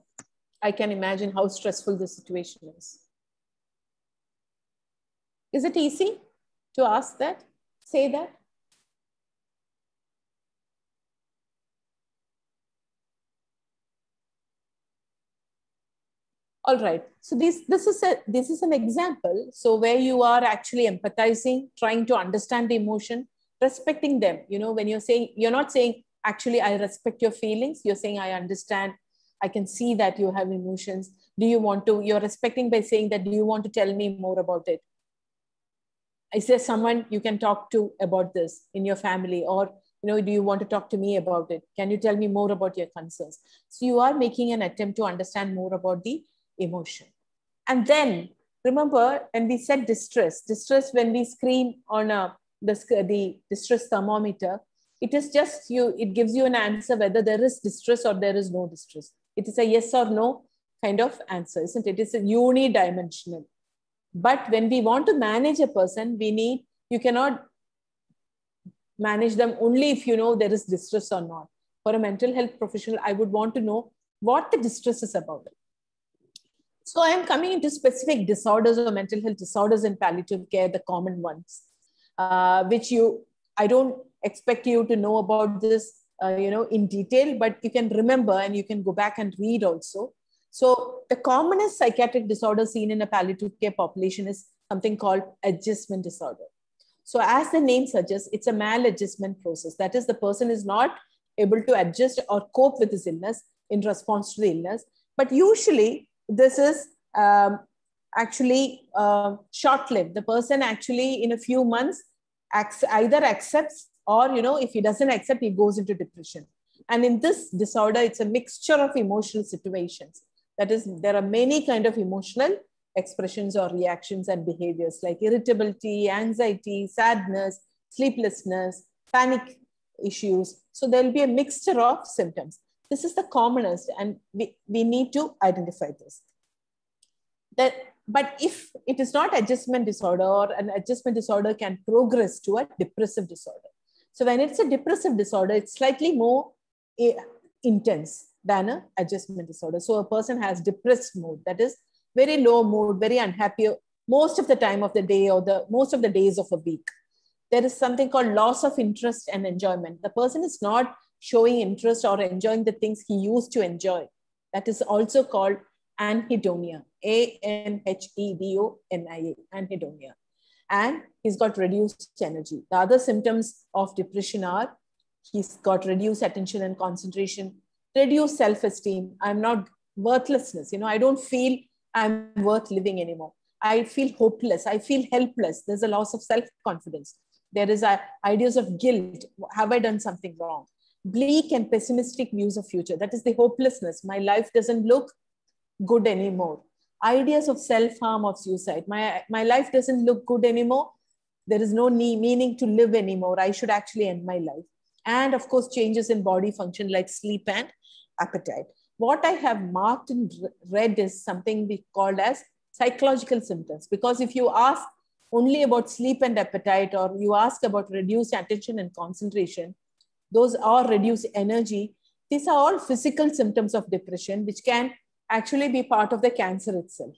S3: I can imagine how stressful the situation is. Is it easy to ask that? Say that? All right. So this is an example. So where you are actually empathizing, trying to understand the emotion, respecting them. You know, when you're saying, you're not saying, actually, I respect your feelings. You're saying, I understand. I can see that you have emotions. Do you want to, you're respecting by saying that, do you want to tell me more about it? Is there someone you can talk to about this in your family? Or, you know, do you want to talk to me about it? Can you tell me more about your concerns? So you are making an attempt to understand more about the emotion. And then remember, when we said distress, when we screen on the distress thermometer, it is just it gives you an answer whether there is distress or there is no distress. It is a yes or no kind of answer, isn't it? It is a unidimensional. But when we want to manage a person, you cannot manage them only if you know there is distress or not. For a mental health professional, I would want to know what the distress is about. So I am coming into specific disorders or mental health disorders in palliative care, the common ones, which I don't expect you to know about this, in detail, but you can remember and you can go back and read also. So the commonest psychiatric disorder seen in a palliative care population is something called adjustment disorder. So as the name suggests, it's a maladjustment process. That is, the person is not able to adjust or cope with his illness in response to the illness. But usually this is actually short-lived. The person actually in a few months either accepts or, if he doesn't accept, he goes into depression. And in this disorder, it's a mixture of emotional situations. That is, there are many kinds of emotional expressions or reactions and behaviors like irritability, anxiety, sadness, sleeplessness, panic issues. So there will be a mixture of symptoms. This is the commonest, and we need to identify this. But if it is not adjustment disorder, or an adjustment disorder can progress to a depressive disorder. So when it's a depressive disorder, it's slightly more intense than an adjustment disorder. So a person has depressed mood, that is very low mood, very unhappy most of the time of the day or most of the days of a week. There is something called loss of interest and enjoyment. The person is not showing interest or enjoying the things he used to enjoy. That is also called anhedonia, anhedonia, anhedonia. And he's got reduced energy. The other symptoms of depression are he's got reduced attention and concentration, reduced self-esteem. I'm not worthlessness. I don't feel I'm worth living anymore. I feel hopeless. I feel helpless. There's a loss of self-confidence. There is ideas of guilt. Have I done something wrong? Bleak and pessimistic views of future. That is the hopelessness. My life doesn't look good anymore. Ideas of self-harm, of suicide. My life doesn't look good anymore. There is no meaning to live anymore. I should actually end my life. And of course, changes in body function like sleep and appetite. What I have marked in red is something we called as psychological symptoms. Because if you ask only about sleep and appetite, or you ask about reduced attention and concentration, those are reduced energy. These are all physical symptoms of depression, which can actually be part of the cancer itself.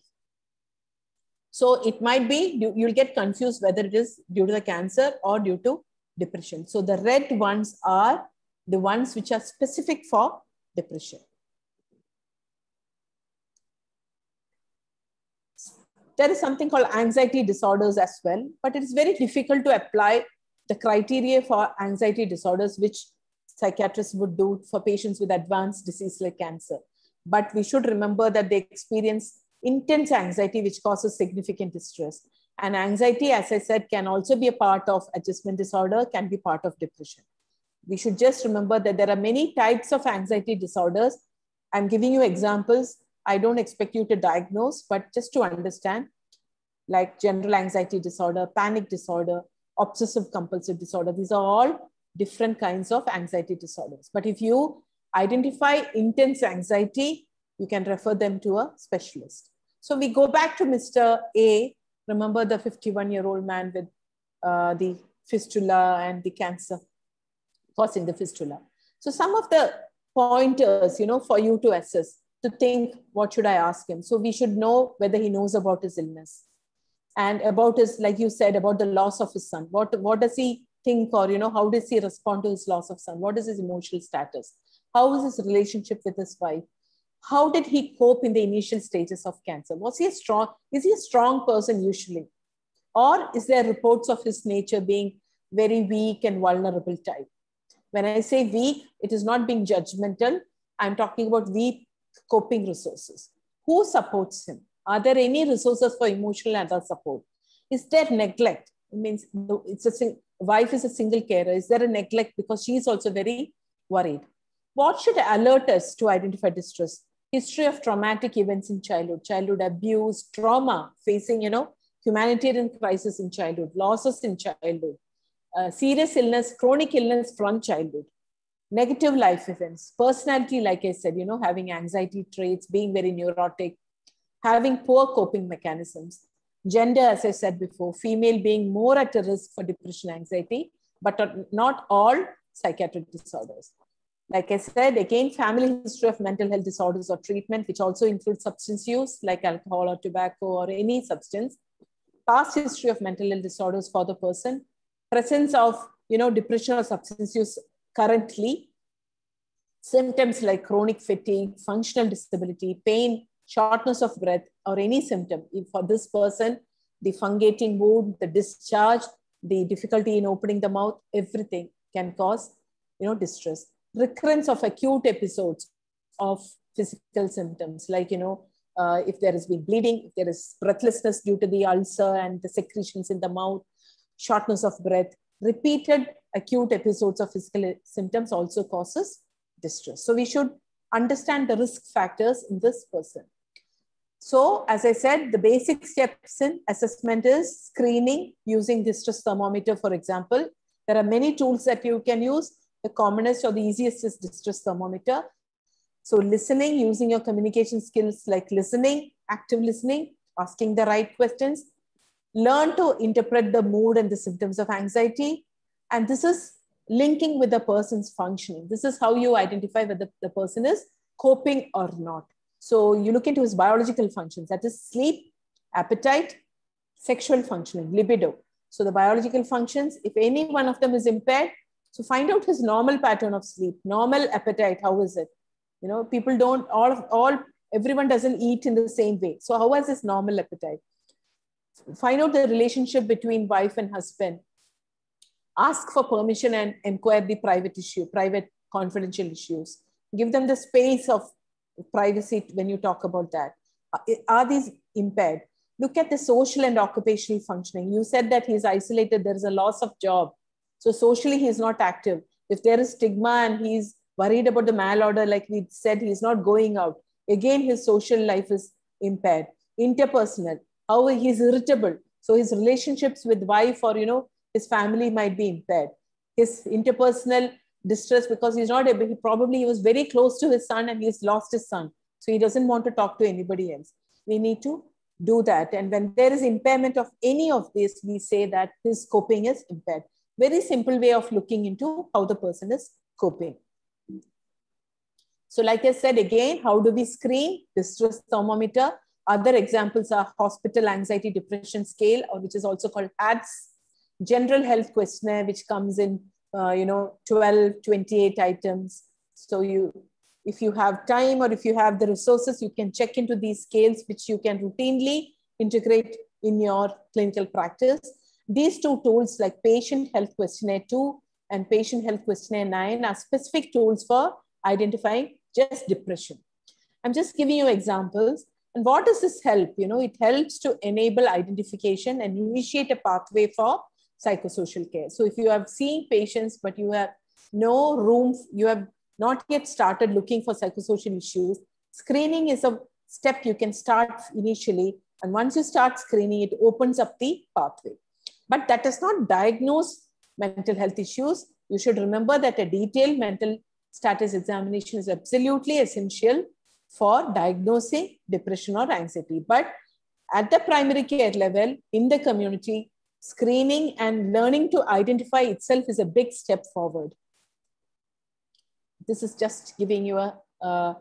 S3: So it might be, you'll get confused whether it is due to the cancer or due to depression. So the red ones are the ones which are specific for depression. There is something called anxiety disorders as well, but it is very difficult to apply the criteria for anxiety disorders, which psychiatrists would do for patients with advanced disease like cancer. But we should remember that they experience intense anxiety, which causes significant distress. And anxiety, as I said, can also be a part of adjustment disorder, can be part of depression. We should just remember that there are many types of anxiety disorders. I'm giving you examples. I don't expect you to diagnose, but just to understand, like general anxiety disorder, panic disorder, obsessive compulsive disorder. These are all different kinds of anxiety disorders. But if you identify intense anxiety, you can refer them to a specialist. So we go back to Mr. A. Remember the 51-year-old man with the fistula and the cancer causing the fistula. So some of the pointers, for you to assess, to think, what should I ask him? So we should know whether he knows about his illness and about his, like you said, about the loss of his son. What does he think, or, how does he respond to his loss of son? What is his emotional status? How is his relationship with his wife? How did he cope in the initial stages of cancer? Is he a strong person usually? Or is there reports of his nature being very weak and vulnerable type? When I say weak, it is not being judgmental. I'm talking about weak coping resources. Who supports him? Are there any resources for emotional and other support? Is there neglect? It means wife is a single carer. Is there a neglect because she is also very worried? What should alert us to identify distress? History of traumatic events in childhood abuse, trauma, facing, humanitarian crisis in childhood, losses in childhood, serious illness, chronic illness from childhood, negative life events, personality, like I said, having anxiety traits, being very neurotic, having poor coping mechanisms, gender, as I said before, female being more at a risk for depression, anxiety, but not all psychiatric disorders. Like I said, again, family history of mental health disorders or treatment, which also includes substance use like alcohol or tobacco or any substance, past history of mental health disorders for the person, presence of, depression or substance use currently, symptoms like chronic fatigue, functional disability, pain, shortness of breath, or any symptom. If for this person, the fungating wound, the discharge, the difficulty in opening the mouth, everything can cause, distress. Recurrence of acute episodes of physical symptoms, like, if there has been bleeding, if there is breathlessness due to the ulcer and the secretions in the mouth, shortness of breath, repeated acute episodes of physical symptoms also causes distress. So we should understand the risk factors in this person. So as I said, the basic steps in assessment is screening using distress thermometer, for example. There are many tools that you can use. The commonest or the easiest is distress thermometer. So listening, using your communication skills like listening, active listening, asking the right questions, learn to interpret the mood and the symptoms of anxiety. And this is linking with the person's functioning. This is how you identify whether the person is coping or not. So you look into his biological functions, that is sleep, appetite, sexual functioning, libido. So the biological functions, if any one of them is impaired, so find out his normal pattern of sleep, normal appetite, how is it? People don't, everyone doesn't eat in the same way. So how is his normal appetite? Find out the relationship between wife and husband. Ask for permission and inquire the private confidential issues. Give them the space of privacy when you talk about that. Are these impaired? Look at the social and occupational functioning. You said that he's isolated, there is a loss of job. So socially, he's not active. If there is stigma and he's worried about the malorder, like we said, he's not going out. Again, his social life is impaired. Interpersonal, how he's irritable. So his relationships with wife or, his family might be impaired. His interpersonal distress because he's not able, he was very close to his son and he's lost his son. So he doesn't want to talk to anybody else. We need to do that. And when there is impairment of any of this, we say that his coping is impaired. Very simple way of looking into how the person is coping. So like I said, again, how do we screen? Distress thermometer. Other examples are hospital anxiety depression scale, or which is also called HADS. General health questionnaire, which comes in 12, 28 items. So if you have time or if you have the resources, you can check into these scales, which you can routinely integrate in your clinical practice. These two tools, like Patient Health Questionnaire 2 and Patient Health Questionnaire 9, are specific tools for identifying just depression. I'm just giving you examples. And what does this help? It helps to enable identification and initiate a pathway for psychosocial care. So if you have seen patients, but you have no room, you have not yet started looking for psychosocial issues, screening is a step you can start initially. And once you start screening, it opens up the pathway. But that does not diagnose mental health issues. You should remember that a detailed mental status examination is absolutely essential for diagnosing depression or anxiety. But at the primary care level, in the community, screening and learning to identify itself is a big step forward. This is just giving you the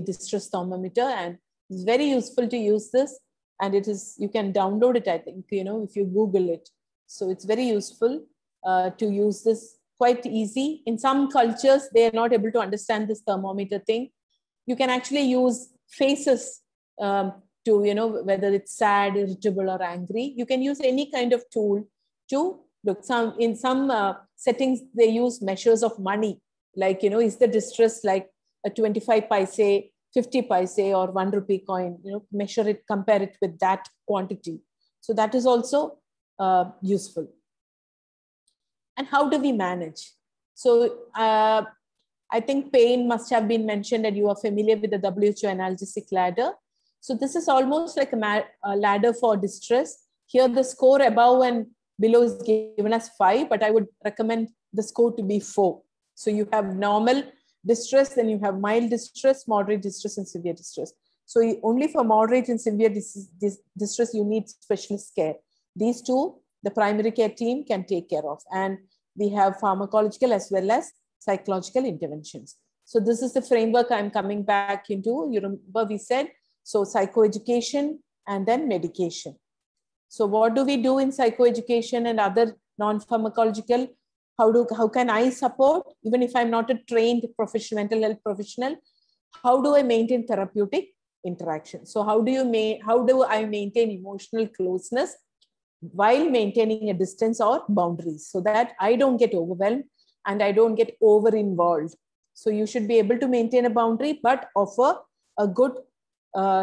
S3: distress thermometer, and it's very useful to use this. And it is, you can download it, I think, if you Google it. So it's very useful to use this, quite easy. In some cultures, they are not able to understand this thermometer thing. You can actually use faces to, whether it's sad, irritable, or angry. You can use any kind of tool to look. In some settings, they use measures of money. Like, is the distress like a 25 paise, 50 paise, or 1 rupee coin? Measure it, compare it with that quantity. So that is also useful. And how do we manage? So I think pain must have been mentioned, and you are familiar with the WHO analgesic ladder. So this is almost like a ladder for distress. Here the score above and below is given as 5, but I would recommend the score to be 4. So you have normal distress, then you have mild distress, moderate distress, and severe distress. So only for moderate and severe distress, you need specialist care. These two, the primary care team can take care of. And we have pharmacological as well as psychological interventions. So this is the framework I'm coming back into. You remember we said, so psychoeducation and then medication. So what do we do in psychoeducation and other non-pharmacological? How can I support, even if I'm not a trained professional, mental health professional? How do I maintain therapeutic interaction? So how do I maintain emotional closeness while maintaining a distance or boundaries, so that I don't get overwhelmed and I don't get over involved? So you should be able to maintain a boundary, but offer a good,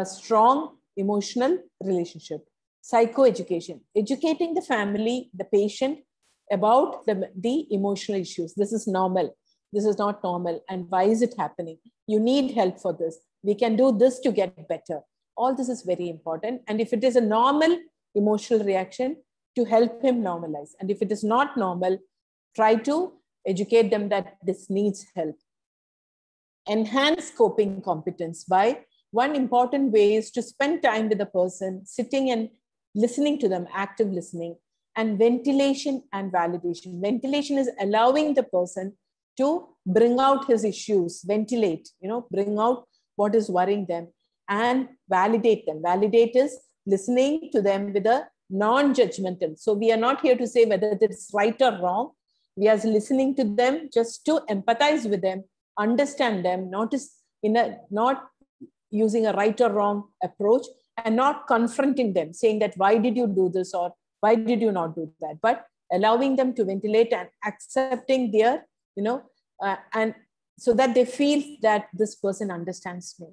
S3: strong emotional relationship. Psychoeducation, educating the family, the patient, about the emotional issues. This is normal. This is not normal. And why is it happening? You need help for this. We can do this to get better. All this is very important. And if it is a normal emotional reaction, to help him normalize. And if it is not normal, try to educate them that this needs help. Enhance coping competence by, one important way is to spend time with the person, sitting and listening to them, active listening. And ventilation and validation. Ventilation is allowing the person to bring out his issues, ventilate, bring out what is worrying them, and validate them. Validate is listening to them with a non-judgmental. So we are not here to say whether it's right or wrong. We are listening to them just to empathize with them, understand them, not using a right or wrong approach, and not confronting them, saying that, why did you do this? Or why did you not do that? But allowing them to ventilate and accepting their, and so that they feel that this person understands me.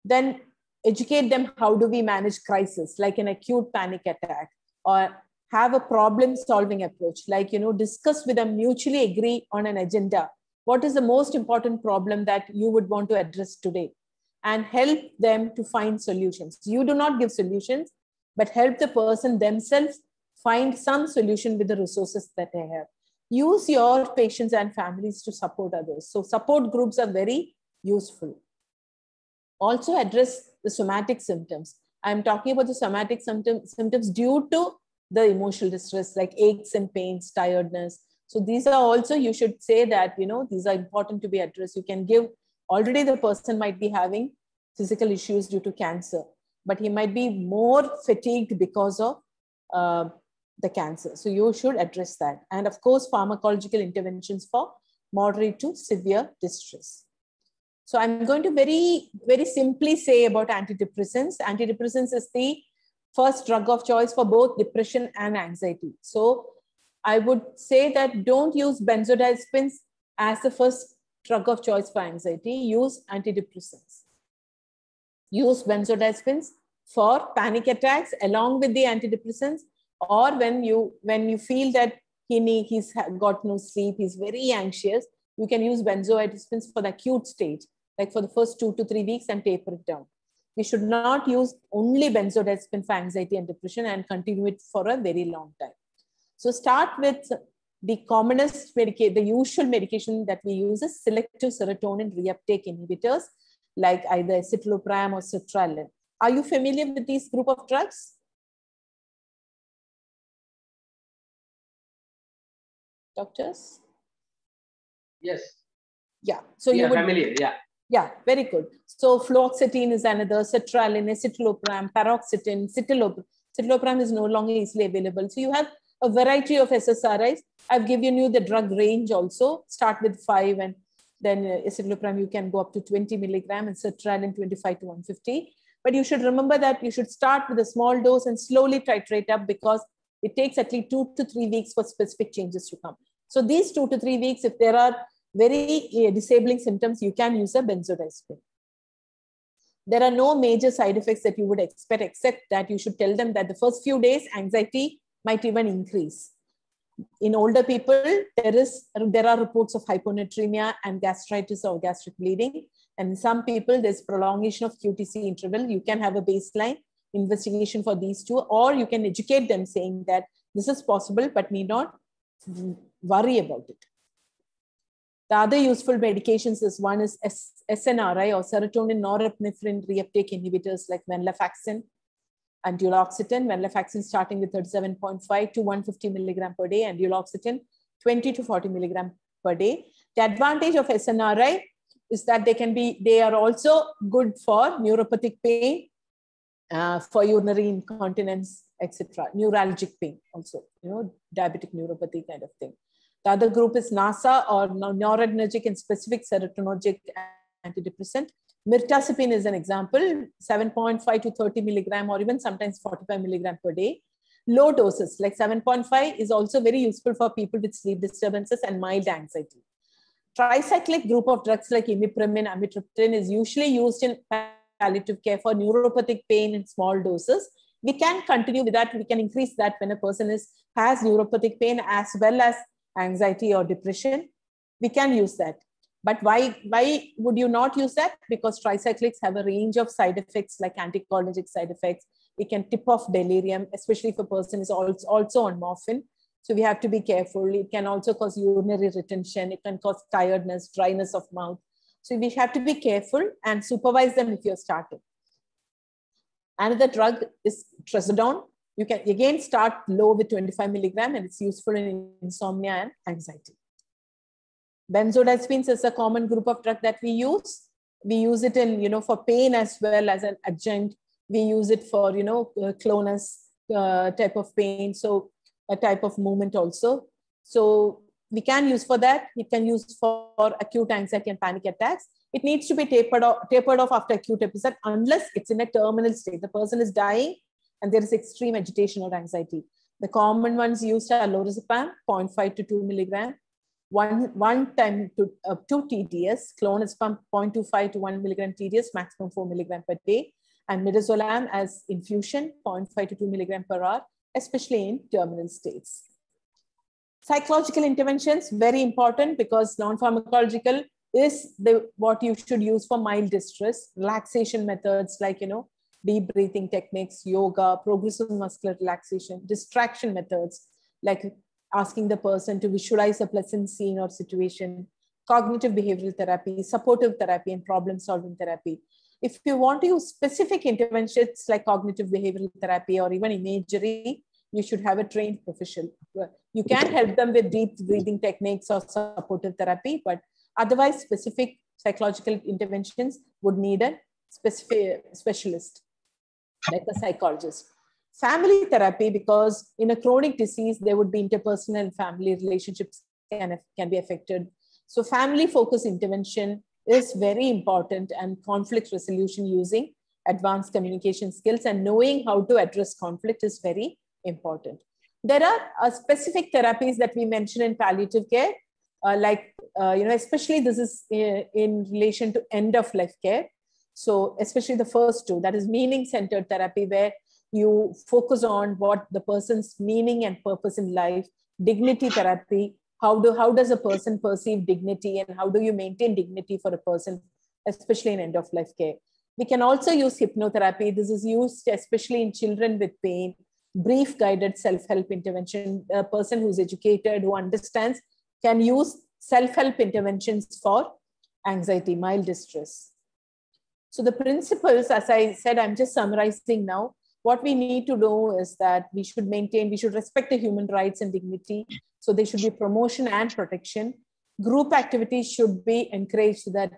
S3: Then educate them, how do we manage crisis, like an acute panic attack, or have a problem-solving approach, like, discuss with them, mutually agree on an agenda. What is the most important problem that you would want to address today? And help them to find solutions. You do not give solutions, but help the person themselves find some solution with the resources that they have. Use your patients and families to support others. So support groups are very useful. Also address the somatic symptoms. I'm talking about the somatic symptoms due to the emotional distress, like aches and pains, tiredness. So these are also, you should say that, these are important to be addressed. You can give, already the person might be having physical issues due to cancer, but he might be more fatigued because of the cancer. So you should address that. And of course, pharmacological interventions for moderate to severe distress. So I'm going to very, very simply say about antidepressants. Antidepressants is the first drug of choice for both depression and anxiety. So I would say that don't use benzodiazepines as the first drug of choice for anxiety. Use antidepressants. Use benzodiazepines for panic attacks along with the antidepressants, or when you feel that he's got no sleep, he's very anxious, you can use benzodiazepines for the acute stage, like for the first 2 to 3 weeks, and taper it down. We should not use only benzodiazepine for anxiety and depression and continue it for a very long time. So start with the commonest medication, the usual medication that we use is selective serotonin reuptake inhibitors, like either citalopram or sertraline. Are you familiar with these group of drugs? doctors?
S7: Yes.
S3: Yeah. So
S7: We
S3: you
S7: are
S3: would,
S7: familiar. Yeah.
S3: yeah, very good. So fluoxetine is another, sertraline, escitalopram, paroxetine, citalopram is no longer easily available. So you have a variety of SSRIs. I've given you the drug range also. Start with 5 and then escitalopram you can go up to 20 milligram and sertraline 25 to 150. But you should remember that you should start with a small dose and slowly titrate up because it takes at least 2 to 3 weeks for specific changes to come. So these 2 to 3 weeks, if there are very disabling symptoms, you can use a benzodiazepine. There are no major side effects that you would expect, except that you should tell them that the first few days, anxiety might even increase. In older people, there are reports of hyponatremia and gastritis or gastric bleeding. And in some people, there's prolongation of QTC interval. You can have a baseline investigation for these two, or you can educate them saying that this is possible, but need not worry about it. The other useful medications is one is SNRI or serotonin norepinephrine reuptake inhibitors like venlafaxine and duloxetine. Venlafaxine starting with 37.5 to 150 milligram per day and duloxetine 20 to 40 milligram per day. The advantage of SNRI is that they are also good for neuropathic pain, for urinary incontinence, etc. Neuralgic pain also, diabetic neuropathy kind of thing. The other group is NASA or noradrenergic and specific serotonergic antidepressant. Mirtazapine is an example, 7.5 to 30 milligram or even sometimes 45 milligram per day. Low doses like 7.5 is also very useful for people with sleep disturbances and mild anxiety. Tricyclic group of drugs like imipramine, amitriptyline is usually used in palliative care for neuropathic pain in small doses. We can continue with that. We can increase that when a person has neuropathic pain as well as anxiety or depression. We can use that. But why would you not use that? Because tricyclics have a range of side effects like anticholinergic side effects. It can tip off delirium, especially if a person is also on morphine. So we have to be careful. It can also cause urinary retention. It can cause tiredness, dryness of mouth. So we have to be careful and supervise them if you're starting. Another drug is trazodone. You can again start low with 25 milligram and it's useful in insomnia and anxiety. Benzodiazepines is a common group of drug that we use. We use it in, for pain as well as an adjunct. We use it for, clonus type of pain. So a type of movement also. So we can use for that. We can use for acute anxiety and panic attacks. It needs to be tapered off after acute episode unless it's in a terminal state. The person is dying and there is extreme agitation or anxiety. The common ones used are lorazepam, 0.5 to 2 milligram, one time to 2 TDS, clonazepam 0.25 to 1 milligram TDS, maximum 4 milligram per day, and midazolam as infusion, 0.5 to 2 milligram per hour, especially in terminal states. Psychological interventions, very important because non-pharmacological is what you should use for mild distress. Relaxation methods like, deep breathing techniques, yoga, progressive muscular relaxation, distraction methods like asking the person to visualize a pleasant scene or situation, cognitive behavioral therapy, supportive therapy, and problem-solving therapy. If you want to use specific interventions like cognitive behavioral therapy or even imagery, you should have a trained professional. You can help them with deep breathing techniques or supportive therapy, but otherwise specific psychological interventions would need a specific specialist, like a psychologist. Family therapy, because in a chronic disease, there would be interpersonal and family relationships can be affected. So family-focused intervention is very important, and conflict resolution using advanced communication skills and knowing how to address conflict is very important. There are specific therapies that we mentioned in palliative care, especially this is in relation to end-of-life care. So especially the first two, that is meaning-centered therapy, where you focus on what the person's meaning and purpose in life. Dignity therapy, how does a person perceive dignity and how do you maintain dignity for a person, especially in end-of-life care. We can also use hypnotherapy. This is used especially in children with pain. Brief guided self-help intervention. A person who's educated, who understands, can use self-help interventions for anxiety, mild distress. So the principles, as I said, I'm just summarizing now. what we need to know is that we should respect the human rights and dignity. So there should be promotion and protection. Group activities should be encouraged so that,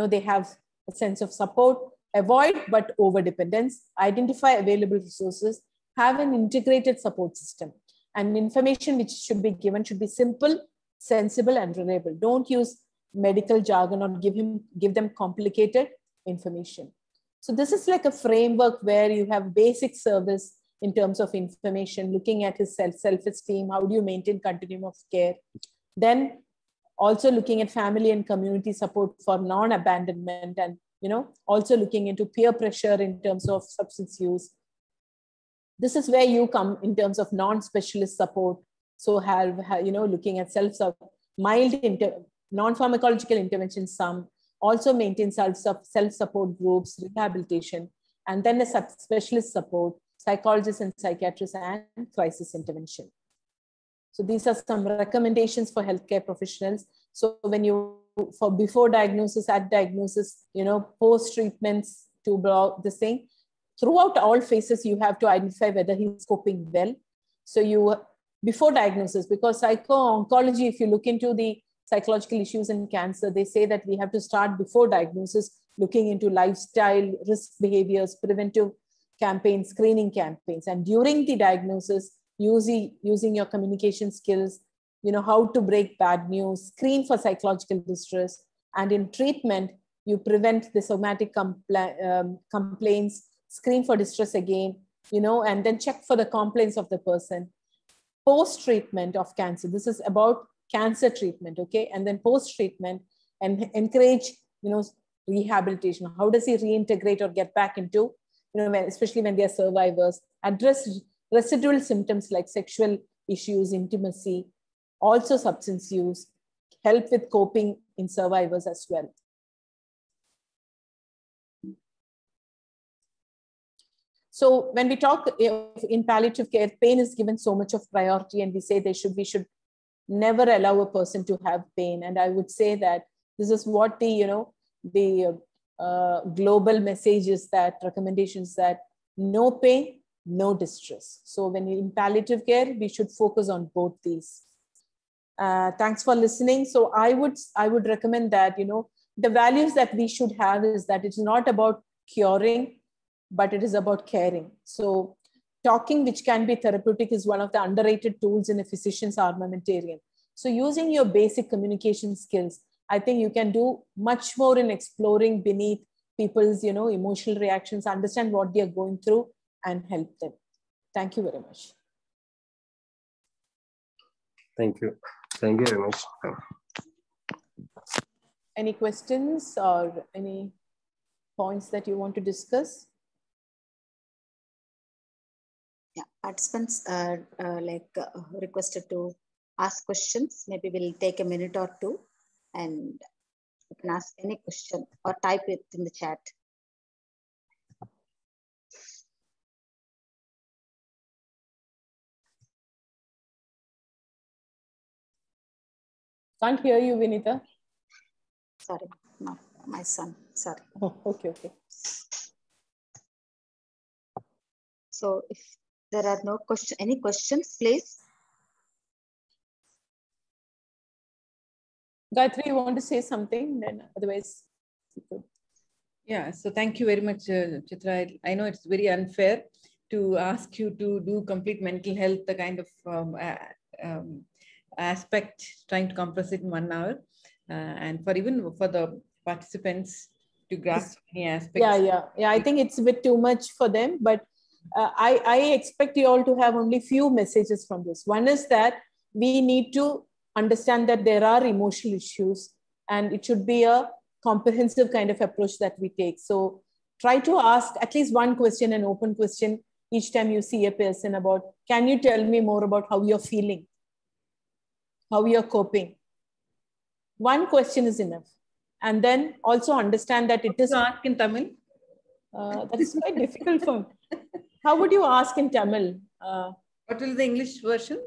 S3: they have a sense of support, avoid but over dependence, identify available resources, have an integrated support system. And information which should be given should be simple, sensible, and reliable. Don't use medical jargon or give them complicated information. So this is like a framework where you have basic service in terms of information, looking at his self-esteem, how do you maintain continuum of care. Then also looking at family and community support for non-abandonment, and also looking into peer pressure in terms of substance use. This is where you come in terms of non-specialist support. So looking at mild non-pharmacological interventions, some also maintain self-support groups, rehabilitation, and then a specialist support, psychologists and psychiatrists, and crisis intervention. So these are some recommendations for healthcare professionals. So when for before diagnosis, at diagnosis, post treatments, to this thing, throughout all phases, you have to identify whether he's coping well. So before diagnosis, because psycho-oncology, if you look into the psychological issues in cancer, they say that we have to start before diagnosis, looking into lifestyle, risk behaviors, preventive campaigns, screening campaigns. And during the diagnosis, using your communication skills, how to break bad news, screen for psychological distress. And in treatment, you prevent the somatic complaints, screen for distress again, and then check for the complaints of the person. Post-treatment of cancer, this is about cancer treatment, okay? And then post-treatment, and encourage, rehabilitation. How does he reintegrate or get back into, especially when they are survivors, address residual symptoms like sexual issues, intimacy, also substance use, help with coping in survivors as well. So when we talk in palliative care, pain is given so much of priority, and we say we should never allow a person to have pain. And I would say that this is what the global message is, that recommendations that no pain, no distress. So when in palliative care, we should focus on both these. Thanks for listening. So I would recommend that, the values that we should have is that it's not about curing, but it is about caring. So talking, which can be therapeutic, is one of the underrated tools in a physician's armamentarium. So using your basic communication skills, I think you can do much more in exploring beneath people's, emotional reactions, understand what they are going through, and help them. Thank you very much.
S6: Thank you. Thank you very much.
S3: Any questions or any points that you want to discuss?
S1: Yeah, participants are requested to ask questions. Maybe we'll take a minute or two, and you can ask any question or type it in the chat.
S3: Can't hear you, Vinita.
S1: Sorry, no, my son. Sorry.
S3: Oh, okay.
S1: So if there are no questions, any questions, please?
S3: Gayatri, you want to say something? Then otherwise, you could.
S2: Yeah, so thank you very much, Chitra. I know it's very unfair to ask you to do complete mental health, the kind of aspect, trying to compress it in 1 hour, and for the participants to grasp any aspects.
S3: Yeah. I think it's a bit too much for them, but I expect you all to have only few messages from this. One is that we need to understand that there are emotional issues, and it should be a comprehensive kind of approach that we take. So try to ask at least one question, an open question, each time you see a person about, can you tell me more about how you're feeling? How you're coping? One question is enough. And then also understand that it is...
S2: To ask in Tamil?
S3: That is quite difficult for me. How would you ask in Tamil?
S2: What will the English version?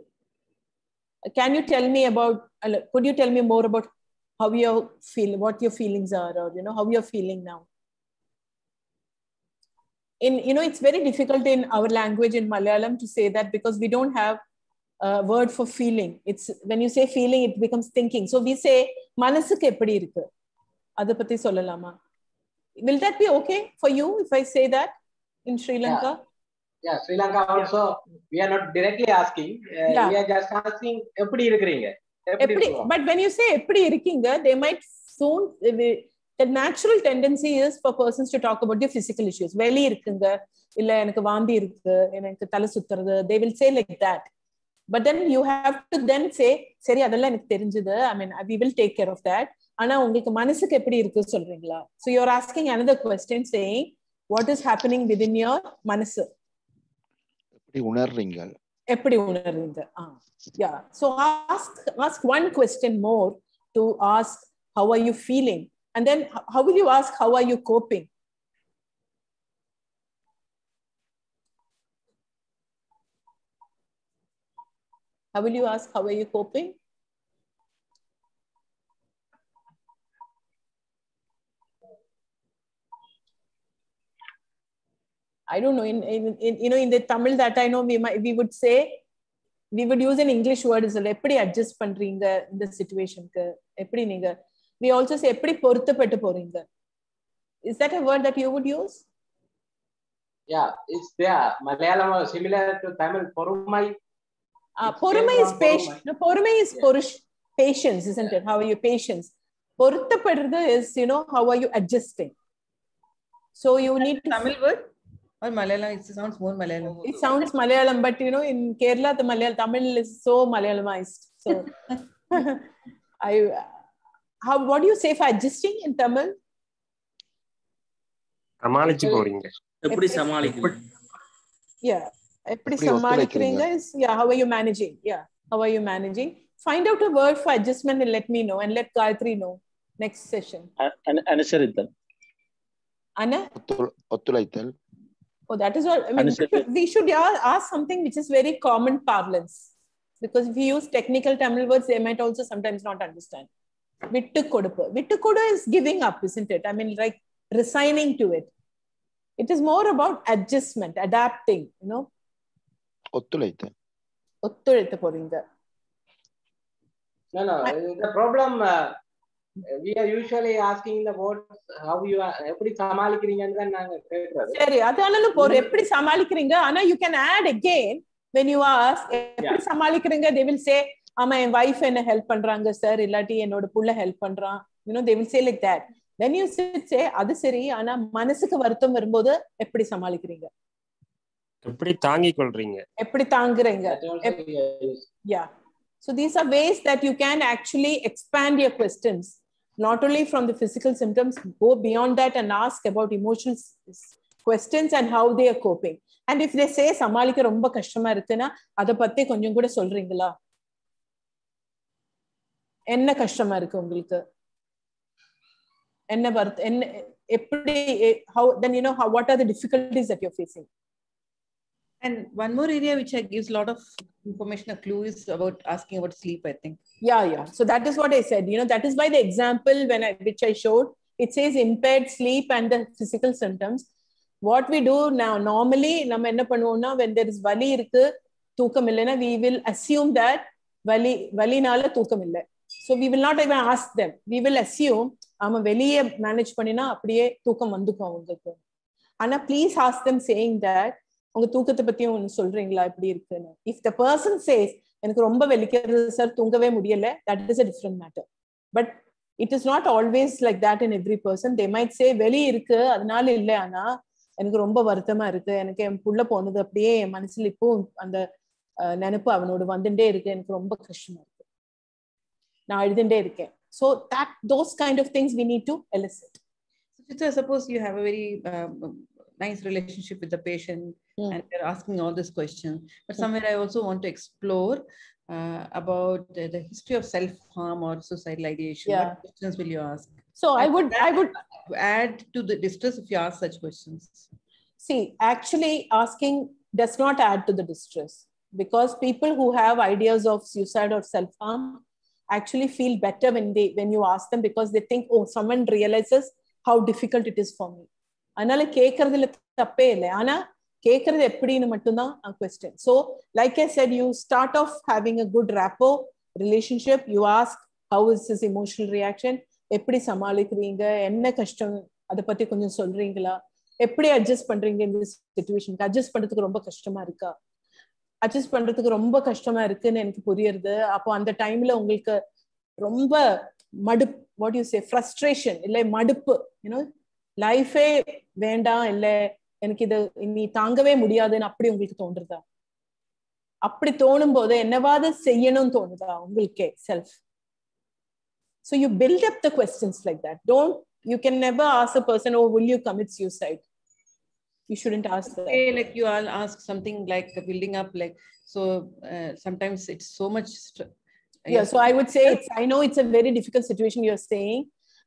S3: Can you tell me about, could you tell me more about how you feel, what your feelings are, or how you're feeling now? it's very difficult in our language in Malayalam to say that because we don't have a word for feeling. It's when you say feeling, it becomes thinking. So we say manasukku eppadi irukku adu patti sollalama. Will that be okay for you if I say that in Sri Lanka?
S7: Yeah, Sri Lanka also we are not directly asking. We are just asking eppadi irukringa.
S3: But when you say eppadi irukkinga, they might soon. The natural tendency is for persons to talk about their physical issues. Veli irukkunga illa enakku vaandi irukku enakku thala suttrudhu, they will say like that. But then you have to then say seri adella enakku therinjudhu, I mean we will take care of that, ana ungalku manasukku eppadi irukku solringla. So you are asking another question saying what is happening within your manasu, eppadi unarringa. Yeah, so ask one question more to ask how are you feeling. And then how will you ask, how are you coping? How will you ask, how are you coping? I don't know. In the Tamil that I know, we would say, we would use an English word is eppadi adjust pandringa in the situation ku eppadi neenga. We also say eppadi poruthapettu poringa. Is that a word that you would use?
S7: Yeah, it's there. Malayalam similar to Tamil. Porumai.
S3: Porumai is patience. No, porumai is patience, isn't it? How are you patience? Poruthapadradhu is, how are you adjusting? So you need to.
S2: Tamil word or Malayalam? It sounds more Malayalam.
S3: It sounds Malayalam, but in Kerala, the Tamil is so Malayalamized. So what do you say for adjusting in Tamil?
S6: சமாளிச்சு போறீங்க.
S5: எப்படி சமாளிக்கிறீங்க?
S3: Yeah. Eppadi samalikringa is, how are you managing? Yeah. How are you managing? Find out a word for adjustment and let me know, and let Gayatri know next session.
S5: Anusarithal.
S3: Anna?
S8: Ottulaithal.
S3: Oh, that is what I mean. We should ask something which is very common parlance. Because if you use technical Tamil words, they might also sometimes not understand. Vittu koduppu. Vittu kodu is giving up, isn't it? I mean, like resigning to it. It is more about adjustment, adapting,
S8: Ottulaithal.
S3: Ottulaitha poringa.
S7: No. The problem we are usually asking the words how you are eppadi samalikringanga nu naanga kekkradhu.
S3: Seri, adanalu por eppadi samalikringa. Ana you can add again when you ask eppadi samalikringa, they will say my wife enna help pandranga sir, illati enoda pulla help pandran. They will say like that. Then you say adu seri, ana manasukku varutham varumbodhu eppadi samalikringa,
S6: எப்படி தாங்கிக் கொள்றீங்க,
S3: eppadi தாங்குறீங்க. Yeah, so these are ways that you can actually expand your questions, not only from the physical symptoms, go beyond that and ask about emotional questions and how they are coping. And if they say samalika romba kashthama irukuna, adha patti konjam kuda solringala, enna kashthama irukku ungalku, enna varth enna eppadi, how then what are the difficulties that you're facing.
S2: And one more area which gives a lot of information, a clue, is about asking about sleep, I think.
S3: Yeah. So that is what I said. That is why the example which I showed, it says impaired sleep and the physical symptoms. What we do now, normally, நம்ம என்ன பண்ணுவோம்னா, when there is வலி இருக்கு, தூக்கம் இல்லைன்னா, we will assume that வலினால தூக்கம் இல்லை. So we will not even ask them. We will assume, ஆமா வெளியே மேனேஜ் பண்ணினா அப்படியே தூக்கம் வந்துக்கும் அவங்களுக்கு. ஆனா please ask them saying that, உங்க தூக்கத்தை பத்தியும் ஒன்று சொல்றீங்களா எப்படி இருக்குன்னு. If the person says எனக்கு ரொம்ப வலிக்கிறது சார், தூங்கவே முடியல, that is a different matter. But it is not always like that in every person. They might say வெளி இருக்கு அதனால இல்லை, ஆனா எனக்கு ரொம்ப வருத்தமா இருக்கு, எனக்கு என் புள்ள போனது அப்படியே என் மனசுல இப்போ அந்த நினைப்பு அவனோட வந்துட்டே இருக்கு, எனக்கு ரொம்ப கஷ்டமா இருக்கு, நான் அழுதுண்டே இருக்கேன். So those kind of things we need to elicit.
S2: So suppose you have a very nice relationship with the patient and they're asking all these questions, but somewhere I also want to explore about the history of self-harm or suicidal ideation. What questions will you ask?
S3: So I would
S2: add to the distress if you ask such questions.
S3: See, actually asking does not add to the distress, because people who have ideas of suicide or self-harm actually feel better when you ask them, because they think, oh, someone realizes how difficult it is for me. அதனால கேட்கறதுல தப்பே இல்லை. ஆனா கேட்கறது எப்படின்னு மட்டும்தான் question. So like I said, you start off having a good rapport relationship. You ask how is his emotional reaction, எப்படி சமாளிக்கிறீங்க, என்ன கஷ்டம், அதை பத்தி கொஞ்சம் சொல்றீங்களா, எப்படி அட்ஜஸ்ட் பண்றீங்க இந்த சிச்சுவேஷனுக்கு, அட்ஜஸ்ட் பண்றதுக்கு ரொம்ப கஷ்டமா இருக்கா, அட்ஜஸ்ட் பண்றதுக்கு ரொம்ப கஷ்டமா இருக்குன்னு எனக்கு புரியுது. அப்போ அந்த டைம்ல உங்களுக்கு ரொம்ப மடுப்பு, வாட் யூ சே, ஃப்ரஸ்ட்ரேஷன் இல்லை மடுப்பு, யூனோ லைஃபே வேண்டாம், இல்லை எனக்கு இது நீ தாங்கவே முடியாதுன்னு அப்படி உங்களுக்கு தோன்றுதா? அப்படி தோணும் போது என்னவாது செய்யணும்னு தோணுதா உங்களுக்கே self? So you build up the questions like that. You can never ask a person, oh, will you commit suicide? You shouldn't ask that.
S2: Okay, like you all ask something like building up, like, so sometimes it's so much.
S3: Yeah, so I would say I know it's a very difficult situation you're saying,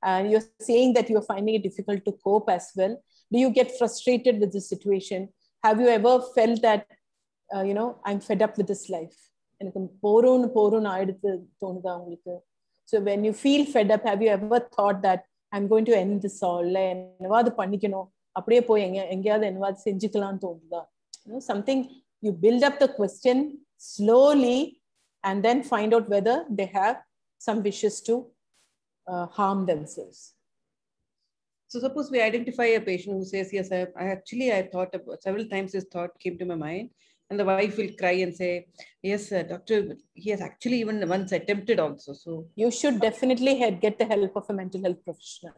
S3: and you're saying that you're finding it difficult to cope as well. Do you get frustrated with this situation? Have you ever felt that, I'm fed up with this life? எனக்கு போறோன்னு ஆயிடுத்து தோணுதா உங்களுக்கு? So when you feel fed up, have you ever thought that I'm going to end this all? இல்லை என்னவாது பண்ணிக்கணும், அப்படியே போய் எங்கேயாவது என்னவாது செஞ்சுக்கலாம்னு தோணுதா? Something, you build up the question slowly and then find out whether they have some wishes to harm themselves.
S2: So suppose we identify a patient who says, yes, I thought about several times, this thought came to my mind, and the wife will cry and say, yes, doctor, he has actually even once attempted also. So
S3: you should definitely get the help of a mental health professional.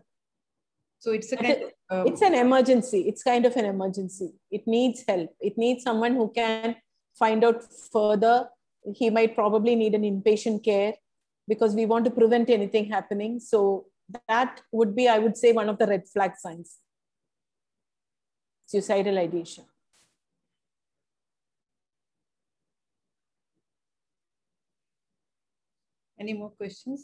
S2: So it's a kind of,
S3: it's an emergency. It's kind of an emergency. It needs help. It needs someone who can find out further. He might probably need an inpatient care because we want to prevent anything happening. So that would be, I would say, one of the red flag signs. Suicidal ideation.
S2: Any more questions?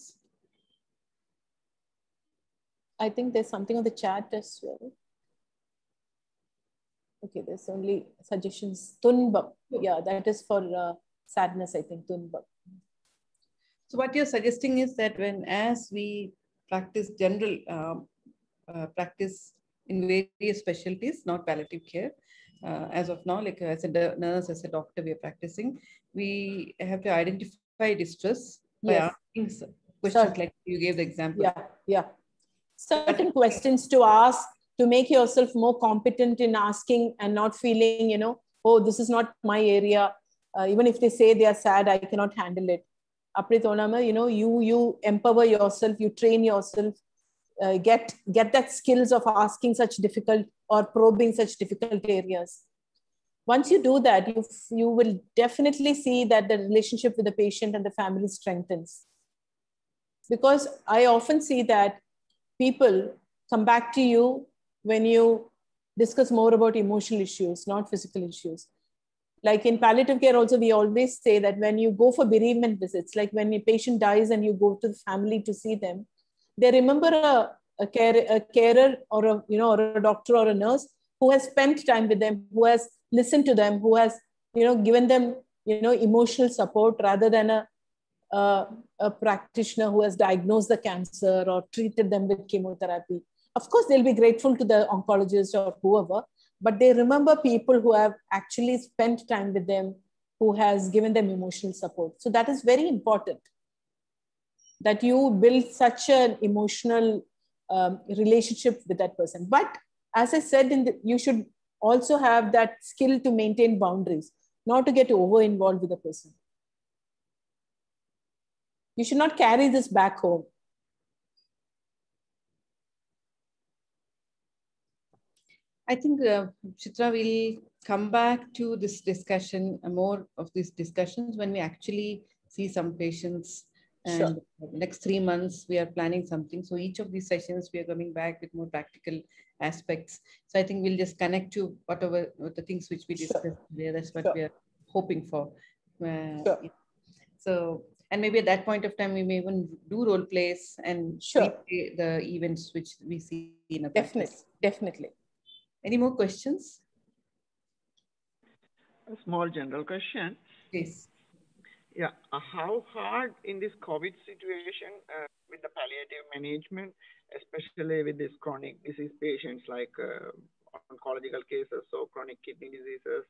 S3: I think there's something on the chat as well. Okay, there's only suggestions. Tunbam. Yeah, that is for sadness, I think. Tunbam.
S2: So what you're suggesting is that as we practice general practice in various specialties, not palliative care, as of now, like as a nurse, as a doctor, we are practicing, we have to identify distress by asking questions like you gave the example.
S3: Yeah. Certain questions to ask to make yourself more competent in asking and not feeling, oh, this is not my area. Even if they say they are sad, I cannot handle it. You empower yourself, you train yourself, get that skills of asking such difficult or probing such difficult areas. Once you do that, you will definitely see that the relationship with the patient and the family strengthens. Because I often see that people come back to you when you discuss more about emotional issues, not physical issues. Like in palliative care also, we always say that when you go for bereavement visits, like when a patient dies and you go to the family to see them, they remember a carer or a doctor or a nurse who has spent time with them, who has listened to them, who has given them emotional support rather than a practitioner who has diagnosed the cancer or treated them with chemotherapy. Of course, they'll be grateful to the oncologist or whoever, but they remember people who have actually spent time with them, who has given them emotional support. So that is very important, that you build such an emotional relationship with that person. But as I said, you should also have that skill to maintain boundaries, not to get over-involved with the person. You should not carry this back home.
S2: I think, Chitra, we'll come back to this discussion, more of these discussions when we actually see some patients. And next 3 months, we are planning something. So each of these sessions, we are coming back with more practical aspects. So I think we'll just connect to whatever the things which we discussed today. That's what we are hoping for. So, and maybe at that point of time, we may even do role plays and replay the events which we see in a practice.
S3: Definitely.
S2: Any more questions?
S4: A small general question.
S2: Yes.
S4: Yeah. How hard in this COVID situation with the palliative management, especially with these chronic disease patients like oncological cases, so chronic kidney diseases,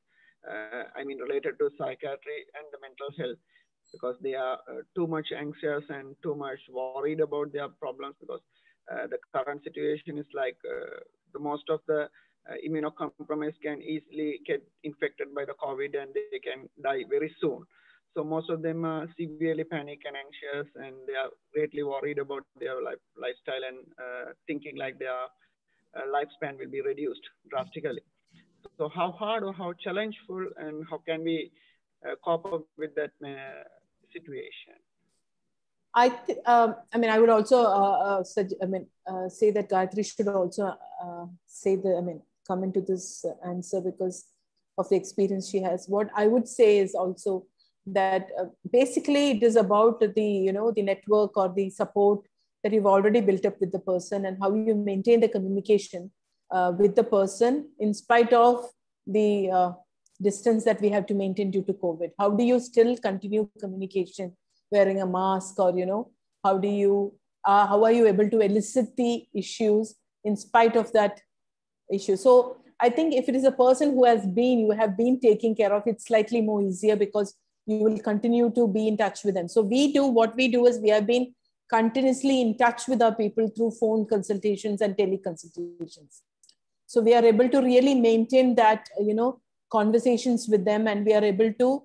S4: I mean, related to psychiatry and the mental health, because they are too much anxious and too much worried about their problems, because the current situation is like the most of the immunocompromised can easily get infected by the COVID and they can die very soon. So most of them are severely panic and anxious, and they are greatly worried about their lifestyle and thinking like their lifespan will be reduced drastically. So how hard or how challengeful and how can we cope up with that situation?
S3: I mean, I would also say that Gayatri should also come into this answer because of the experience she has. What I would say is also that basically it is about the network or the support that you've already built up with the person, and how you maintain the communication with the person in spite of the distance that we have to maintain due to COVID. How do you still continue communication wearing a mask, or how are you able to elicit the issues in spite of that issue? So I think if it is a person who you have been taking care of, it's slightly more easier because you will continue to be in touch with them. So what we do is we have been continuously in touch with our people through phone consultations and teleconsultations. So we are able to really maintain that, conversations with them, and we are able to,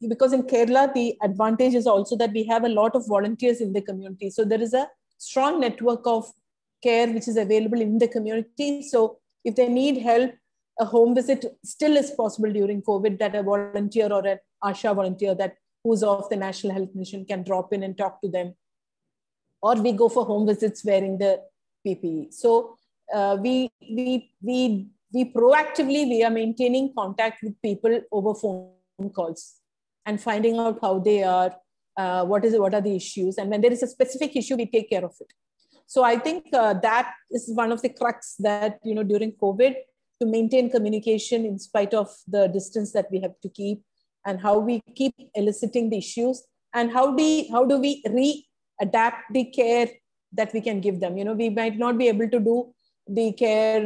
S3: because in Kerala, the advantage is also that we have a lot of volunteers in the community. So there is a strong network of care which is available in the community. So if they need help, a home visit still is possible during COVID, that a volunteer or an ASHA volunteer who's off the National Health Mission can drop in and talk to them. Or we go for home visits wearing the PPE. So we proactively, we are maintaining contact with people over phone calls and finding out how they are, what are the issues. And when there is a specific issue, we take care of it. So I think that is one of the crux that, during COVID, to maintain communication in spite of the distance that we have to keep, and how we keep eliciting the issues, and how do we re-adapt the care that we can give them. We might not be able to do the care,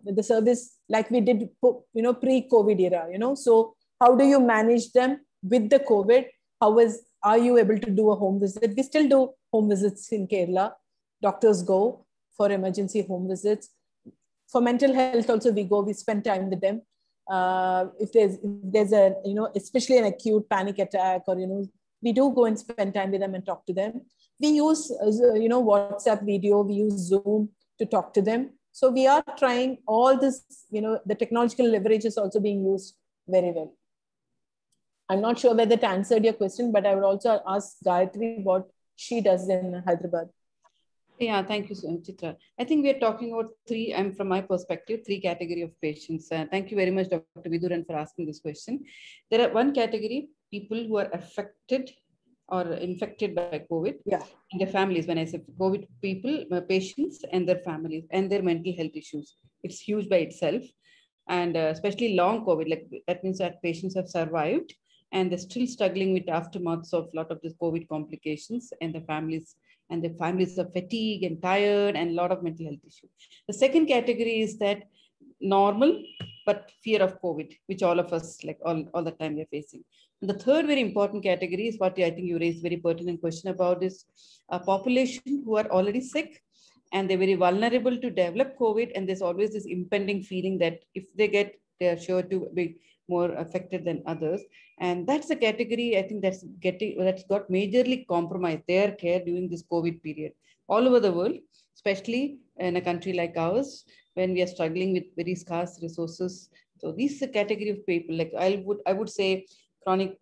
S3: the service like we did, pre-COVID era, so how do you manage them with the COVID? Are you able to do a home visit? We still do home visits in Kerala. Doctors go for emergency home visits. For mental health also, we spend time with them. If there's a, especially an acute panic attack, or, we do go and spend time with them and talk to them. We use, WhatsApp video, we use Zoom to talk to them. So we are trying all this, the technological leverage is also being used very well. I'm not sure whether that answered your question, but I would also ask Gayatri what she does in Hyderabad.
S2: Yeah, thank you, Chitra. I think we are talking about from my perspective, three category of patients. Thank you very much, Dr. Viduran, for asking this question. There are one category, people who are affected or infected by COVID, and their families. When I say COVID people, patients and their families and their mental health issues, it's huge by itself. And especially long COVID, like that means that patients have survived and they're still struggling with aftermaths of a lot of this COVID complications, and the families are fatigued and tired and a lot of mental health issues. The second category is that normal, but fear of COVID, which all of us, like all the time, we're facing. And the third very important category is what I think you raised very pertinent question about, is a population who are already sick and they're very vulnerable to develop COVID. And there's always this impending feeling that if they get, they're sure to be more affected than others. And that's the category, I think, that's got majorly compromised their care during this COVID period all over the world, especially in a country like ours, when we are struggling with very scarce resources. So this is a category of people, like I would say chronic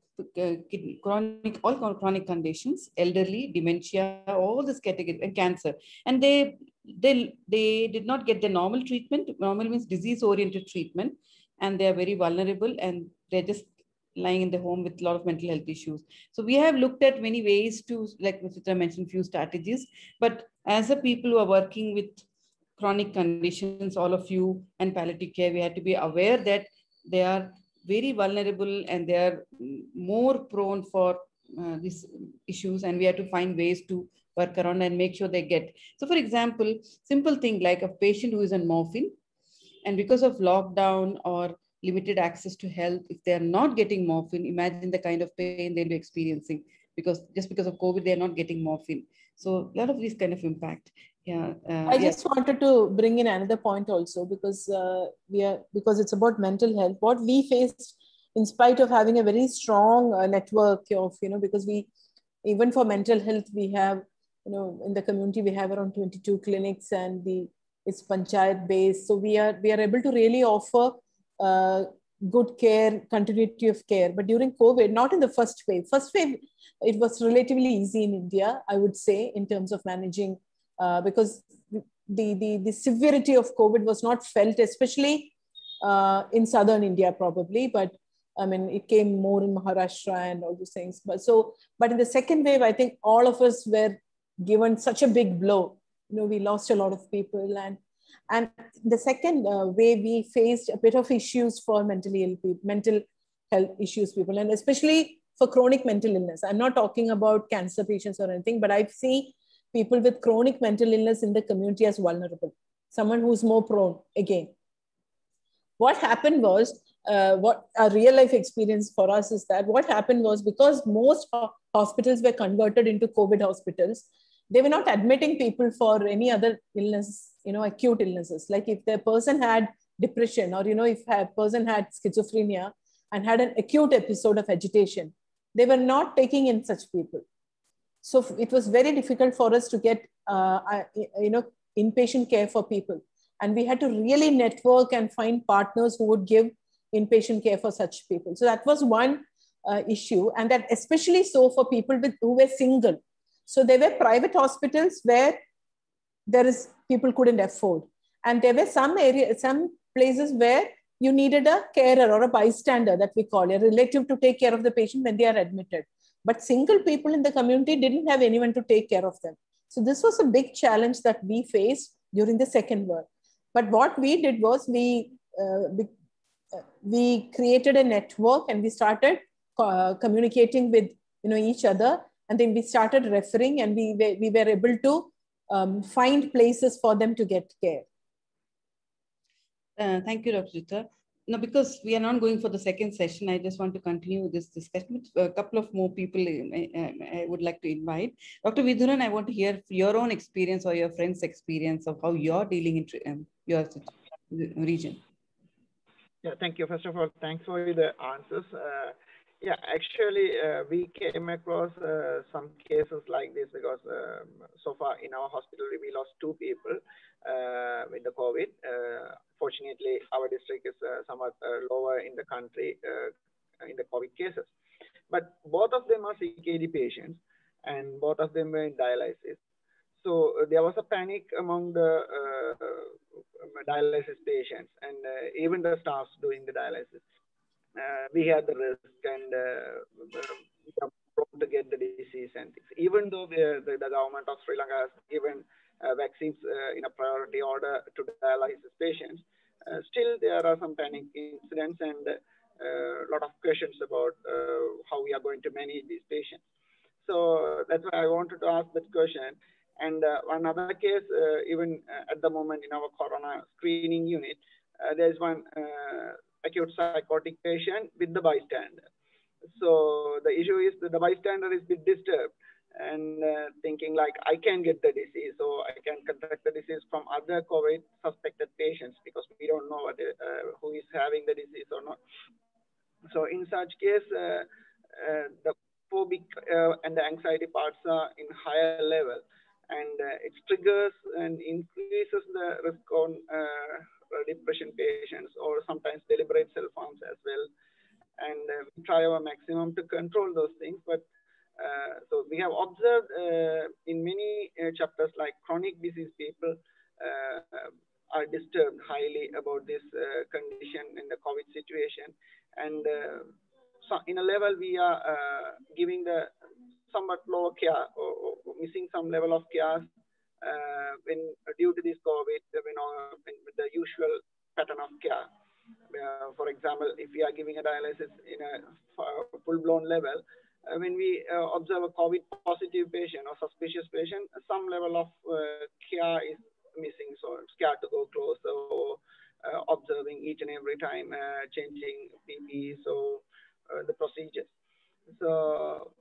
S2: conditions, elderly, dementia, all this category, and cancer. And they did not get the normal treatment. Normal means disease-oriented treatment. And they are very vulnerable, and they're just lying in the home with a lot of mental health issues. So we have looked at many ways to, like Chitra mentioned, few strategies. But as a people who are working with chronic conditions, all of you, and palliative care, we had to be aware that they are very vulnerable and they are more prone for these issues. And we have to find ways to work around and make sure they get. So for example, simple thing like a patient who is on morphine, And because of lockdown or limited access to health, if they are not getting morphine, imagine the kind of pain they'll be experiencing, because just because of COVID, they're not getting morphine. So a lot of these kind of impact. Yeah.
S3: I just wanted to bring in another point also, because because it's about mental health. What we faced, in spite of having a very strong network of, because we, even for mental health, we have, in the community, we have around 22 clinics, and it's panchayat based. So we are able to really offer good care, continuity of care. But during COVID, not in the first wave, it was relatively easy in India, I would say, in terms of managing, because the severity of COVID was not felt, especially in southern India, probably. But I mean, it came more in Maharashtra and all those things. But in the second wave, I think all of us were given such a big blow. We lost a lot of people, and the second wave, we faced a bit of issues for mental health issues people, and especially for chronic mental illness. I'm not talking about cancer patients or anything, but I've seen people with chronic mental illness in the community as vulnerable, someone who's more prone again. What happened was, what a real life experience for us is that what happened was, because most hospitals were converted into COVID hospitals, they were not admitting people for any other illness, acute illnesses. Like if the person had depression, or, if a person had schizophrenia and had an acute episode of agitation, they were not taking in such people. So it was very difficult for us to get, inpatient care for people. And we had to really network and find partners who would give inpatient care for such people. So that was one issue. And that especially so for people who were single. So there were private hospitals where people couldn't afford. And there were some places where you needed a carer or a bystander, that we call a relative, to take care of the patient when they are admitted. But single people in the community didn't have anyone to take care of them. So this was a big challenge that we faced during the second wave. But what we did was, we created a network, and we started communicating with each other, and then we started referring, and we were able to find places for them to get care.
S2: Thank you, Dr. Chitra. Now, because we are not going for the second session, I just want to continue this discussion with a couple of more people I would like to invite. Dr. Vidhuran, I want to hear your own experience or your friend's experience of how you're dealing in your region.
S4: Yeah, thank you. First of all, thanks for the answers. Yeah, actually, we came across some cases like this, because so far in our hospital, we lost 2 people with the COVID. Fortunately, our district is somewhat lower in the country in the COVID cases. But both of them are CKD patients, and both of them were in dialysis. So there was a panic among the dialysis patients, and even the staffs doing the dialysis. We had the risk, and we are prone to get the disease and things. Even though the government of Sri Lanka has given vaccines in a priority order to dialysis patients, still there are some panic incidents and a lot of questions about how we are going to manage these patients. So that's why I wanted to ask that question. And one other case, even at the moment in our corona screening unit, there's one acute psychotic patient with the bystander. So the issue is that the bystander is a bit disturbed and thinking like, I can get the disease, so I can contract the disease from other COVID suspected patients, because we don't know who is having the disease or not. So in such case, the phobic and the anxiety parts are in higher level, and it triggers and increases the risk on depression patients, or sometimes deliberate self-harms as well. And we try our maximum to control those things. But so we have observed in many chapters, like chronic disease people are disturbed highly about this condition in the COVID situation. And so in a level, we are giving the somewhat lower care, or missing some level of care when due to this COVID, with the usual pattern of care. For example, if we are giving a dialysis in a full-blown level, when we observe a COVID positive patient or suspicious patient, some level of care is missing. So scared to go close, or observing each and every time, changing PP, so the procedures. So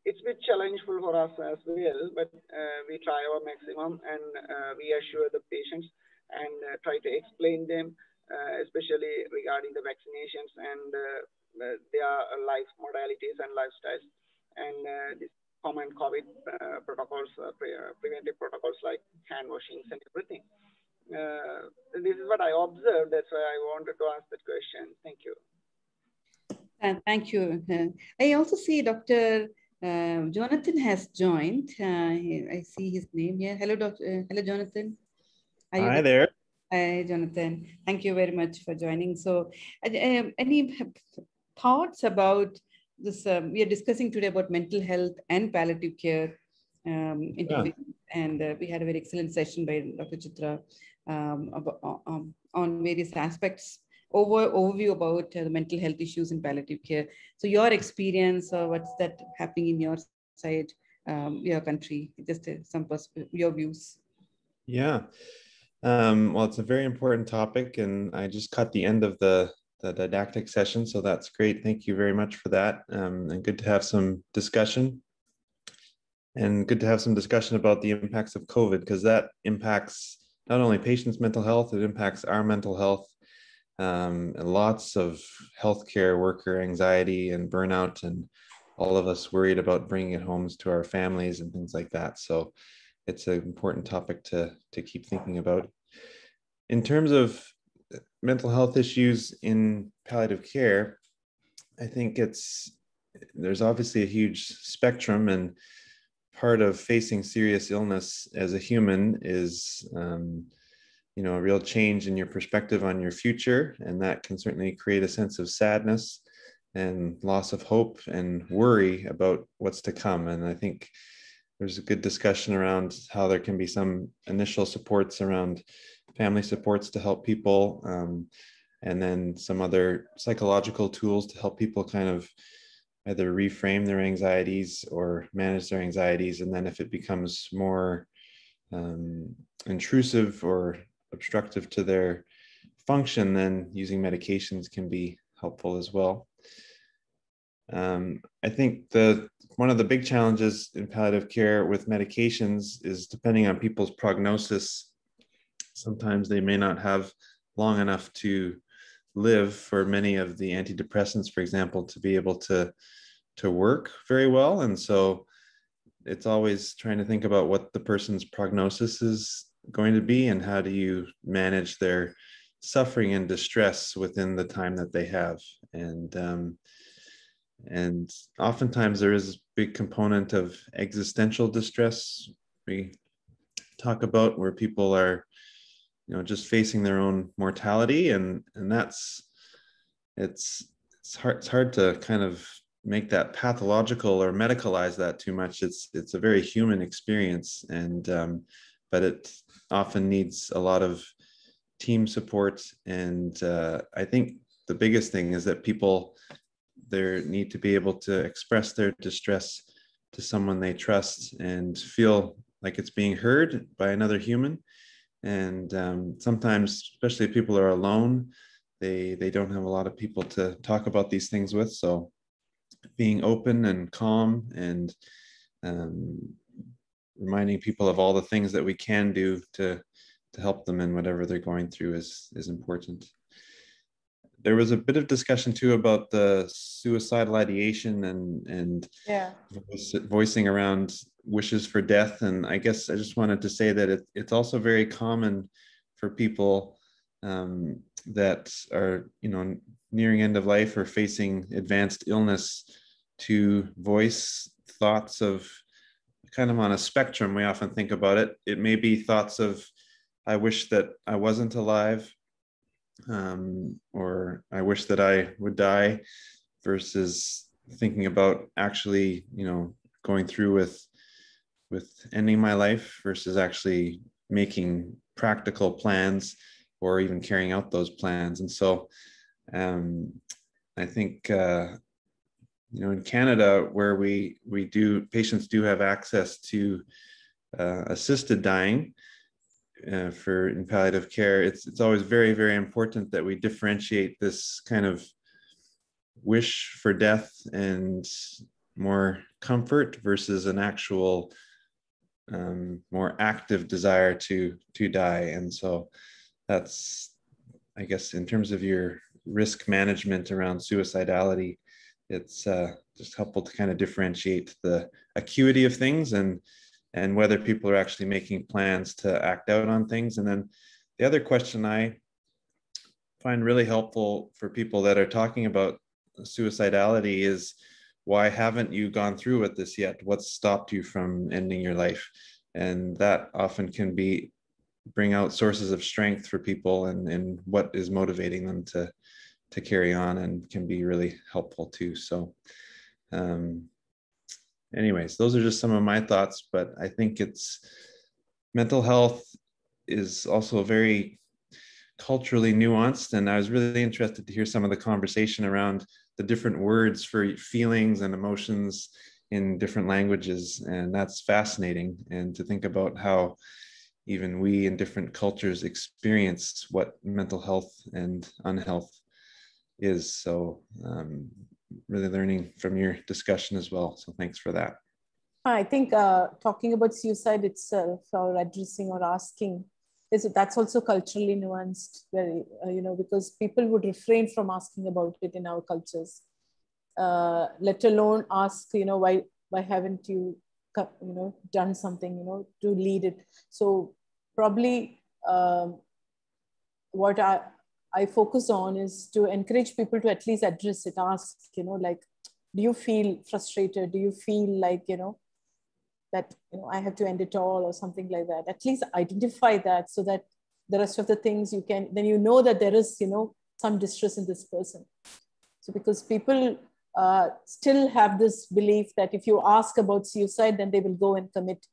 S4: it's a bit challengeful for us as well, but we try our maximum and reassure the patients and try to explain them, especially regarding the vaccinations and their life modalities and lifestyles, and this common COVID protocols, preventive protocols like hand washings and everything. This is what I observed. That's why I wanted to ask that question. Thank you.
S2: Thank you. I also see Dr. Jonathan has joined. I see his name here. Hello, Doctor. Hello, Jonathan.
S8: Hi there.
S2: Hi, Jonathan. Thank you very much for joining. So, any thoughts about this? We are discussing today about mental health and palliative care. And we had a very excellent session by Dr. Chitra on various aspects. Overview about the mental health issues in palliative care. So your experience, what's that happening in your side, your country, just your views.
S8: Yeah, well, it's a very important topic, and I just caught the end of the didactic session, so that's great. Thank you very much for that, and good to have some discussion. And good to have some discussion about the impacts of COVID, because that impacts not only patients' mental health, it impacts our mental health. And lots of healthcare worker anxiety and burnout, and all of us worried about bringing it home to our families and things like that. So it's an important topic to keep thinking about. In terms of mental health issues in palliative care, I think there's obviously a huge spectrum, and part of facing serious illness as a human is a real change in your perspective on your future. And that can certainly create a sense of sadness and loss of hope and worry about what's to come. And I think there's a good discussion around how there can be some initial supports around family supports to help people, and then some other psychological tools to help people kind of either reframe their anxieties or manage their anxieties. And then if it becomes more intrusive or obstructive to their function, then using medications can be helpful as well. I think one of the big challenges in palliative care with medications is depending on people's prognosis. Sometimes they may not have long enough to live for many of the antidepressants, for example, to be able to work very well. And so it's always trying to think about what the person's prognosis is going to be and how do you manage their suffering and distress within the time that they have. And oftentimes there is a big component of existential distress we talk about, where people are just facing their own mortality, and that's it's hard to kind of make that pathological or medicalize that too much. It's a very human experience, and but it often needs a lot of team support. And I think the biggest thing is that people need to be able to express their distress to someone they trust and feel like it's being heard by another human. And sometimes, especially if people are alone, they don't have a lot of people to talk about these things with. So being open and calm and reminding people of all the things that we can do to help them in whatever they're going through is important. There was a bit of discussion too about the suicidal ideation and voicing around wishes for death. And I guess I just wanted to say that it's also very common for people that are, nearing end of life or facing advanced illness to voice thoughts of kind of on a spectrum. We often think about it. It may be thoughts of, I wish that I wasn't alive, or I wish that I would die, versus thinking about actually, going through with ending my life, versus actually making practical plans or even carrying out those plans. And so I think, in Canada, where patients do have access to assisted dying, for in palliative care, it's always very, very important that we differentiate this kind of wish for death and more comfort versus an actual more active desire to die. And so that's, I guess, in terms of your risk management around suicidality, it's just helpful to kind of differentiate the acuity of things and whether people are actually making plans to act out on things. And then the other question I find really helpful for people that are talking about suicidality is, why haven't you gone through with this yet? What's stopped you from ending your life? And that often can bring out sources of strength for people and what is motivating them to carry on, and can be really helpful too. So anyways, those are just some of my thoughts, but I think mental health is also very culturally nuanced. And I was really interested to hear some of the conversation around the different words for feelings and emotions in different languages. And that's fascinating. And to think about how even we in different cultures experience what mental health and unhealth is. So really learning from your discussion as well. So thanks for that.
S3: I think talking about suicide itself, or addressing or asking, that's also culturally nuanced, very, because people would refrain from asking about it in our cultures, let alone ask, why haven't you, done something, to lead it. So probably what I focus on is to encourage people to at least address it, ask, like, do you feel frustrated? Do you feel like, that, I have to end it all or something like that? At least identify that, so that the rest of the things then that there is, some distress in this person. So because people still have this belief that if you ask about suicide, then they will go and commit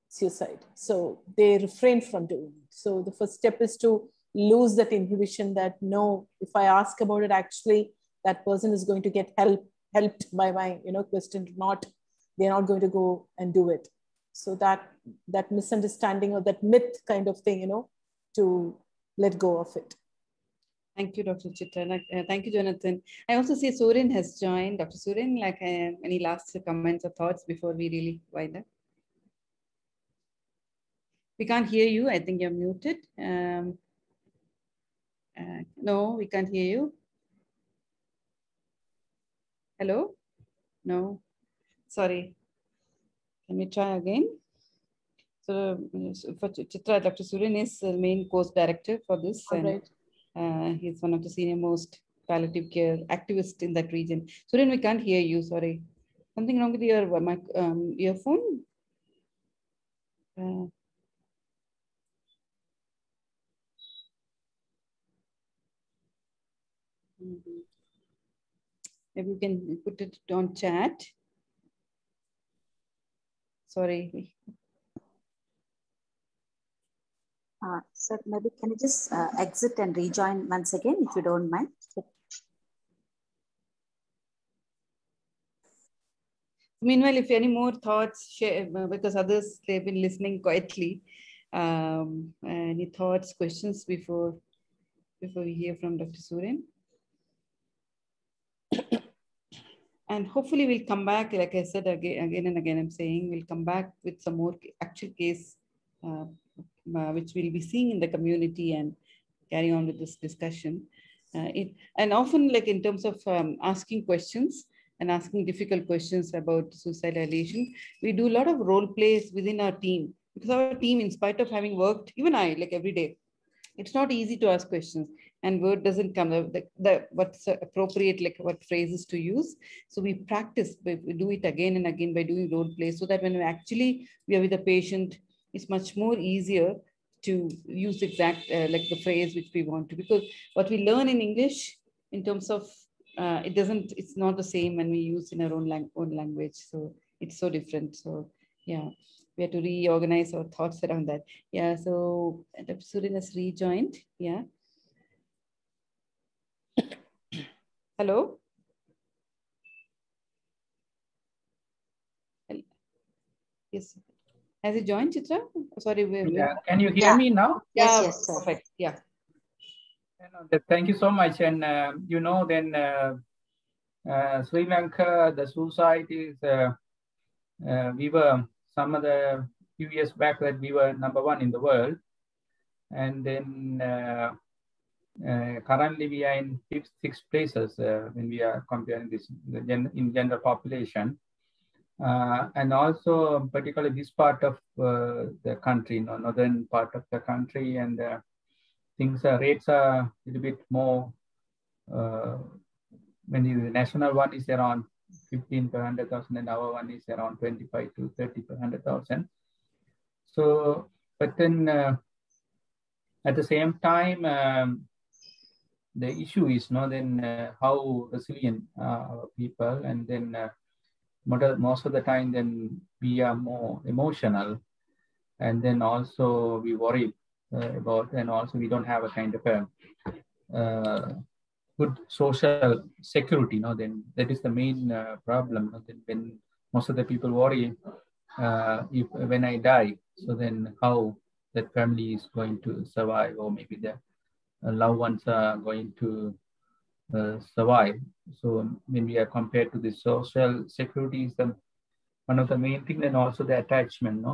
S3: suicide. So they refrain from doing it. So the first step is to lose that inhibition, that no, if I ask about it, actually that person is going to get helped by my, question, they're not going to go and do it. So that misunderstanding or that myth kind of thing, to let go of it.
S2: Thank you, Dr. Chitra. Thank you, Jonathan. I also see Surin has joined. Dr. Surin, any last comments or thoughts before we really wind up? We can't hear you. I think you're muted. No, we can't hear you. Hello? No. Sorry. Can we try again? So for Chitra, Dr. Surin is the main course director for this.
S3: Right.
S2: And he's one of the senior most palliative care activists in that region. Surin, we can't hear you. Sorry. Something wrong with your earphone? Maybe we can put it on chat. Sorry.
S1: Sir, maybe can you just exit and rejoin once again, if you don't mind?
S2: Meanwhile, if any more thoughts, share, because others, they've been listening quietly. Any thoughts, questions before we hear from Dr. Surin? And hopefully we'll come back, like I said again and again, I'm saying we'll come back with some more actual case, which we'll be seeing in the community, and carry on with this discussion. And often, like in terms of asking questions and asking difficult questions about suicide ideation, we do a lot of role plays within our team, because our team, in spite of having worked, even I, like every day, it's not easy to ask questions, and word doesn't come, what's appropriate, like what phrases to use. So we practice, we do it again and again by doing role plays, so that when we are with a patient, it's much more easier to use exact like the phrase which we want to, because what we learn in English in terms of it's not the same when we use in our own language. So it's so different. So yeah, we have to reorganize our thoughts around that. Yeah, so Dr. Surin has rejoined. Yeah. Hello? Yes. Has he joined, Chitra? Sorry.
S9: Yeah. Can you hear me now?
S2: Yeah,
S1: Yes, sir.
S2: perfect. Yeah.
S9: Thank you so much. And you know, then Sri Lanka, the suicide is, we were some of the few years back that we were #1 in the world. And then currently we are in 5th, 6th places when we are comparing this in general population. And also particularly this part of the country, northern part of the country, and rates are a little bit more, when the national one is around 15 per 100,000 and our one is around 25 to 30 per 100,000. So, but then at the same time, the issue is how resilient our people, and then most of the time then we are more emotional, and then also we worry about, and also we don't have a kind of a good social security. Then that is the main problem. Then when most of the people worry, when I die, so then how that family is going to survive, or maybe the loved ones are going to survive. So when we are compared to the social security is one of the main things, and also the attachment.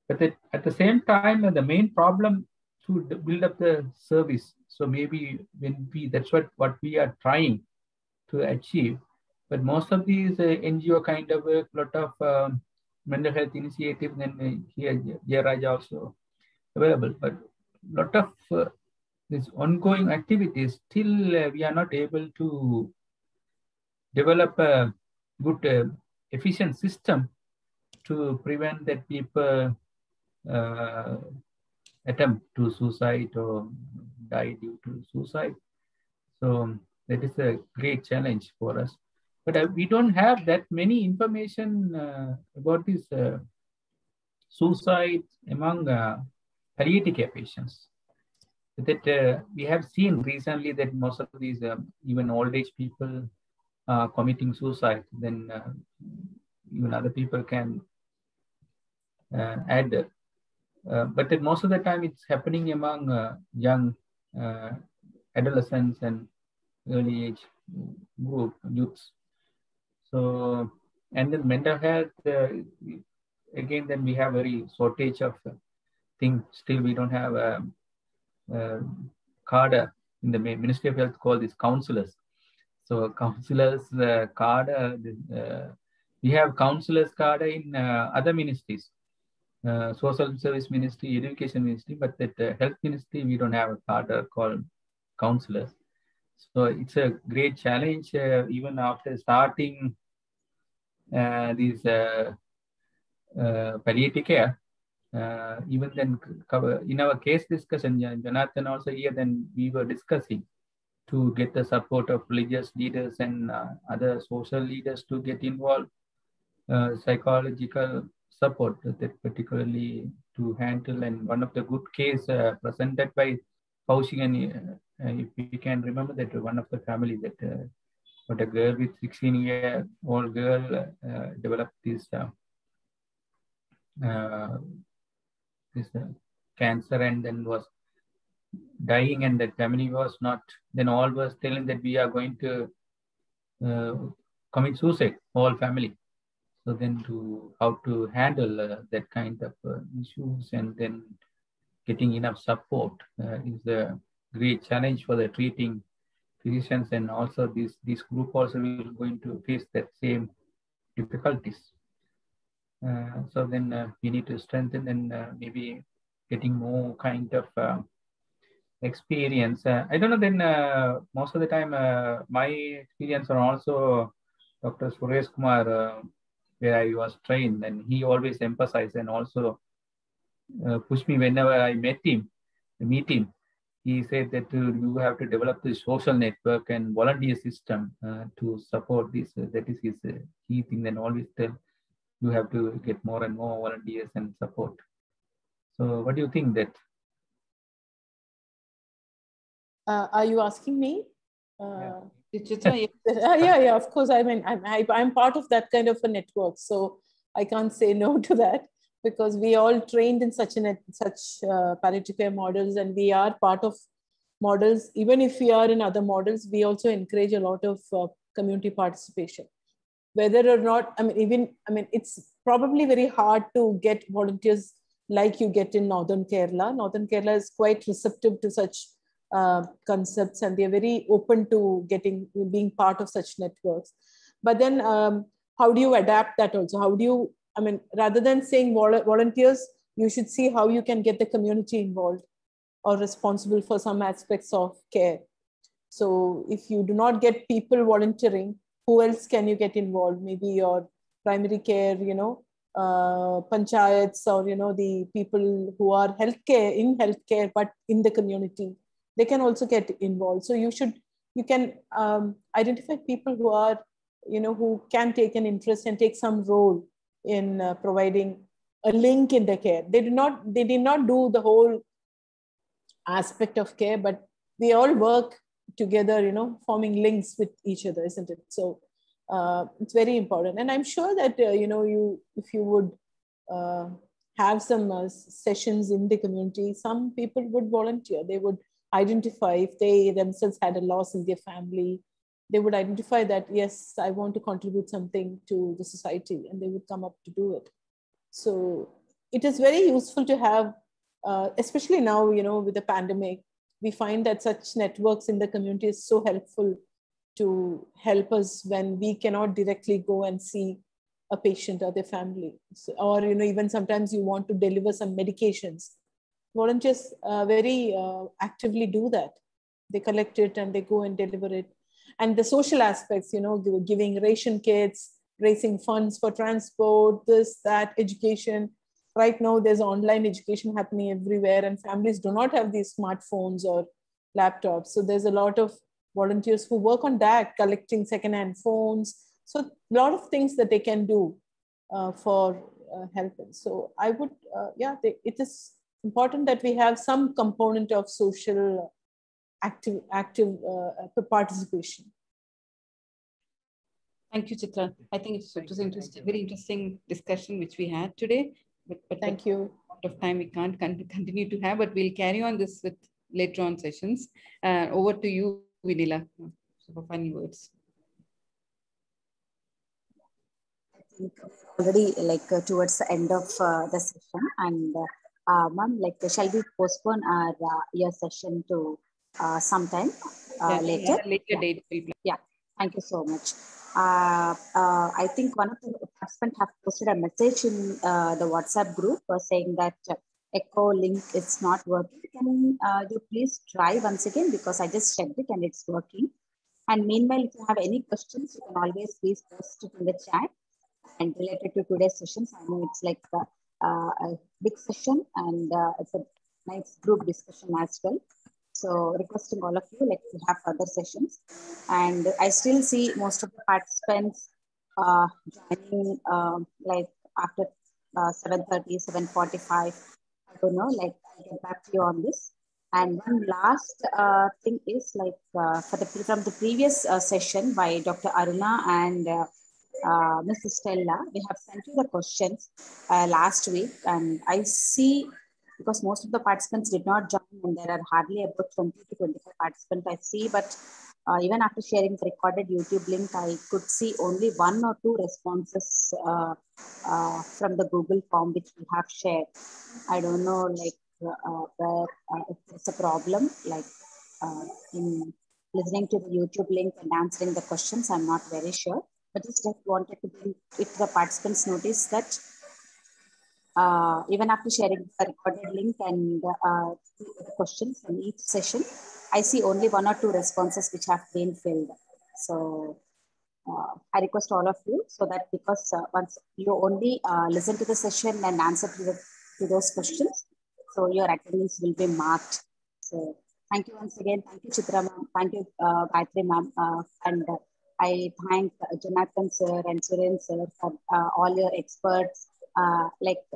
S9: But at the same time, the main problem to build up the service. So maybe when that's what we are trying to achieve. But most of these NGO kind of work, lot of mental health initiatives, and here Jayaraj also available. But lot of these ongoing activities, still we are not able to develop a good efficient system to prevent that people attempt to suicide or die due to suicide. So that is a great challenge for us. But we don't have that many information about this suicide among palliative care patients. That we have seen recently that most of these even old age people are committing suicide. Then even other people can add. But then most of the time it's happening among young adolescents and early age group youths. So, and then mental health, again, then we have very shortage of things. Still, we don't have a card in the Ministry of Health called these counselors. So counselors card, we have counselors card in other ministries. Social Service Ministry, Education Ministry, but that Health Ministry, we don't have a card called counselors. So it's a great challenge even after starting these palliative care. Even then, in our case discussion, Jonathan also here, then we were discussing to get the support of religious leaders and other social leaders to get involved, psychological support that particularly to handle. And one of the good case presented by Paushik, if you can remember that one of the family that but a girl with 16-year-old girl developed this cancer and then was dying, and that family was not, then all was telling that we are going to commit suicide, whole family. So then how to handle that kind of issues, and then getting enough support is a great challenge for the treating physicians, and also this group also will going to face that same difficulties. So then we need to strengthen and maybe getting more kind of experience. I don't know, then most of the time my experience are also Dr. Suresh Kumar, where I was trained, and he always emphasized and also pushed me whenever I meet him. He said that you have to develop the social network and volunteer system to support this. That is his key thing. Then always tell you have to get more and more volunteers and support. So what do you think that?
S3: Are you asking me?
S2: Chitra,
S3: yeah, of course. I mean, I'm part of that kind of a network, so I can't say no to that. because we all trained in such palliative care models, and we are part of models. Even if we are in other models, we also encourage a lot of community participation. Whether or not, it's probably very hard to get volunteers like you get in Northern Kerala. Northern Kerala is quite receptive to such concepts, and they're very open to being part of such networks. But then how do you adapt that also? How do you, rather than saying volunteers, you should see how you can get the community involved or responsible for some aspects of care. So if you do not get people volunteering, who else can you get involved? Maybe your primary care, panchayats, or, the people who are in healthcare, but in the community, they can also get involved. So you can identify people who are, who can take an interest and take some role in providing a link in the care. They did not do the whole aspect of care, but we all work together, forming links with each other, isn't it? So it's very important. And I'm sure that, if you would have some sessions in the community, some people would volunteer. They would identify if they themselves had a loss in their family. They would identify that, yes, I want to contribute something to the society, and they would come up to do it. So it is very useful to have, especially now, with the pandemic, we find that such networks in the community is so helpful to help us when we cannot directly go and see a patient or their family. So, or, even sometimes you want to deliver some medications. Volunteers very actively do that. They collect it and they go and deliver it. And the social aspects, giving ration kits, raising funds for transport, this, that, education. Right now, there's online education happening everywhere, and families do not have these smartphones or laptops. So there's a lot of volunteers who work on that, collecting secondhand phones. So a lot of things that they can do for helping. So I would, it is important that we have some component of social active participation.
S2: Thank you, Chitra. I think it was interesting, very interesting discussion which we had today. But
S3: thank you.
S2: Out of time we can't continue to have, but we'll carry on this with later on sessions. Over to you, Vinila, for final words.
S1: I think already towards the end of the session, and ma'am, shall we postpone our your session to sometime later?
S2: Later date.
S1: Yeah, thank you so much. I think one of the participants have posted a message in the WhatsApp group saying that echo link is not working. Can you please try once again, because I just checked it and it's working. And meanwhile, if you have any questions, you can always please post it in the chat and related to today's sessions. I know it's like a big session, and it's a nice group discussion as well. So requesting all of you, to have further sessions. And I still see most of the participants joining after 7:30, 7:45. I don't know, I'll get back to you on this. And one last thing is from the previous session by Dr. Aruna and Mrs. Stella, we have sent you the questions last week, and I see, because most of the participants did not join, and there are hardly about 20 to 25 participants I see, but even after sharing the recorded YouTube link, I could see only 1 or 2 responses from the Google form which we have shared. I don't know where if there's a problem in listening to the YouTube link and answering the questions. I'm not very sure, but just wanted to bring it to the participants' notice that even after sharing the recorded link and the questions in each session, I see only 1 or 2 responses which have been filled. So I request all of you, so that because once you only listen to the session and answer to those questions, so your attendance will be marked. So thank you once again. Thank you, Chitra ma'am. Thank you, Gayatri ma'am. And I thank Jonathan sir and Suren sir for all your experts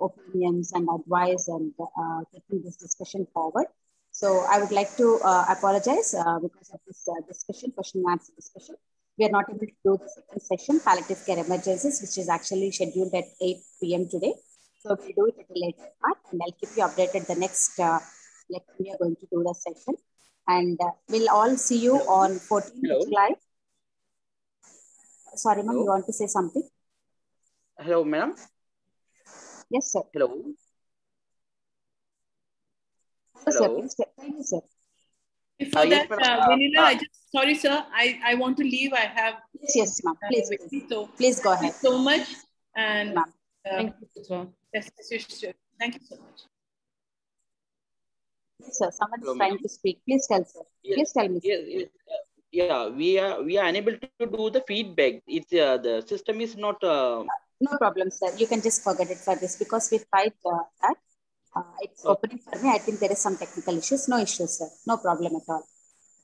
S1: opinions and advice and taking this discussion forward. So I would like to apologize because of this question and answer discussion. We are not able to do the second session, palliative care emergencies, which is actually scheduled at 8 p.m. today. So we'll do it at a later part, and I'll keep you updated the next lecture we are going to do the session. And we'll all see you on 14th July. Sorry, ma'am, you want to say something?
S5: Hello, ma'am.
S1: Yes, sir.
S5: Hello.
S1: Hello. Sir. Thank you, sir.
S3: Before
S5: yes,
S3: that, Vanilla, sorry, sir, I want to leave. I have.
S1: Yes, ma'am. Please,
S3: so
S1: please go ahead.
S3: Thank you so much. And
S2: thank you, sir.
S3: Yes, thank you so much.
S1: Yes, sir, someone is trying to speak. Please tell, sir.
S5: Yes.
S1: Please tell me.
S5: Yes. Yeah, we are unable to do the feedback. It's the system is not.
S1: No problem, sir. You can just forget it for this because we tried that. It's opening for me. I think there is some technical issues. No issues, sir. No problem at all.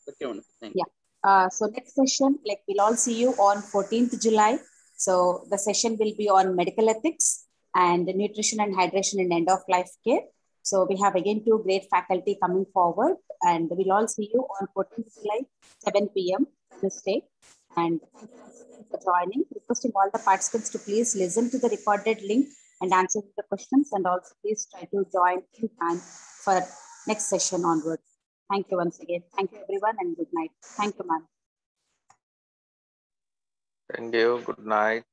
S5: Okay, thank
S1: you. Yeah. So next session, we'll all see you on 14th July. So the session will be on medical ethics and nutrition and hydration in end of life care. So we have again 2 great faculty coming forward, and we'll all see you on 14th July, 7 p.m. Wednesday. And thank you for joining. Requesting all the participants to please listen to the recorded link and answer the questions, and also please try to join in time for next session onwards. Thank you once again. Thank you, everyone, and good night. Thank you, ma'am.
S10: Thank you. Good night.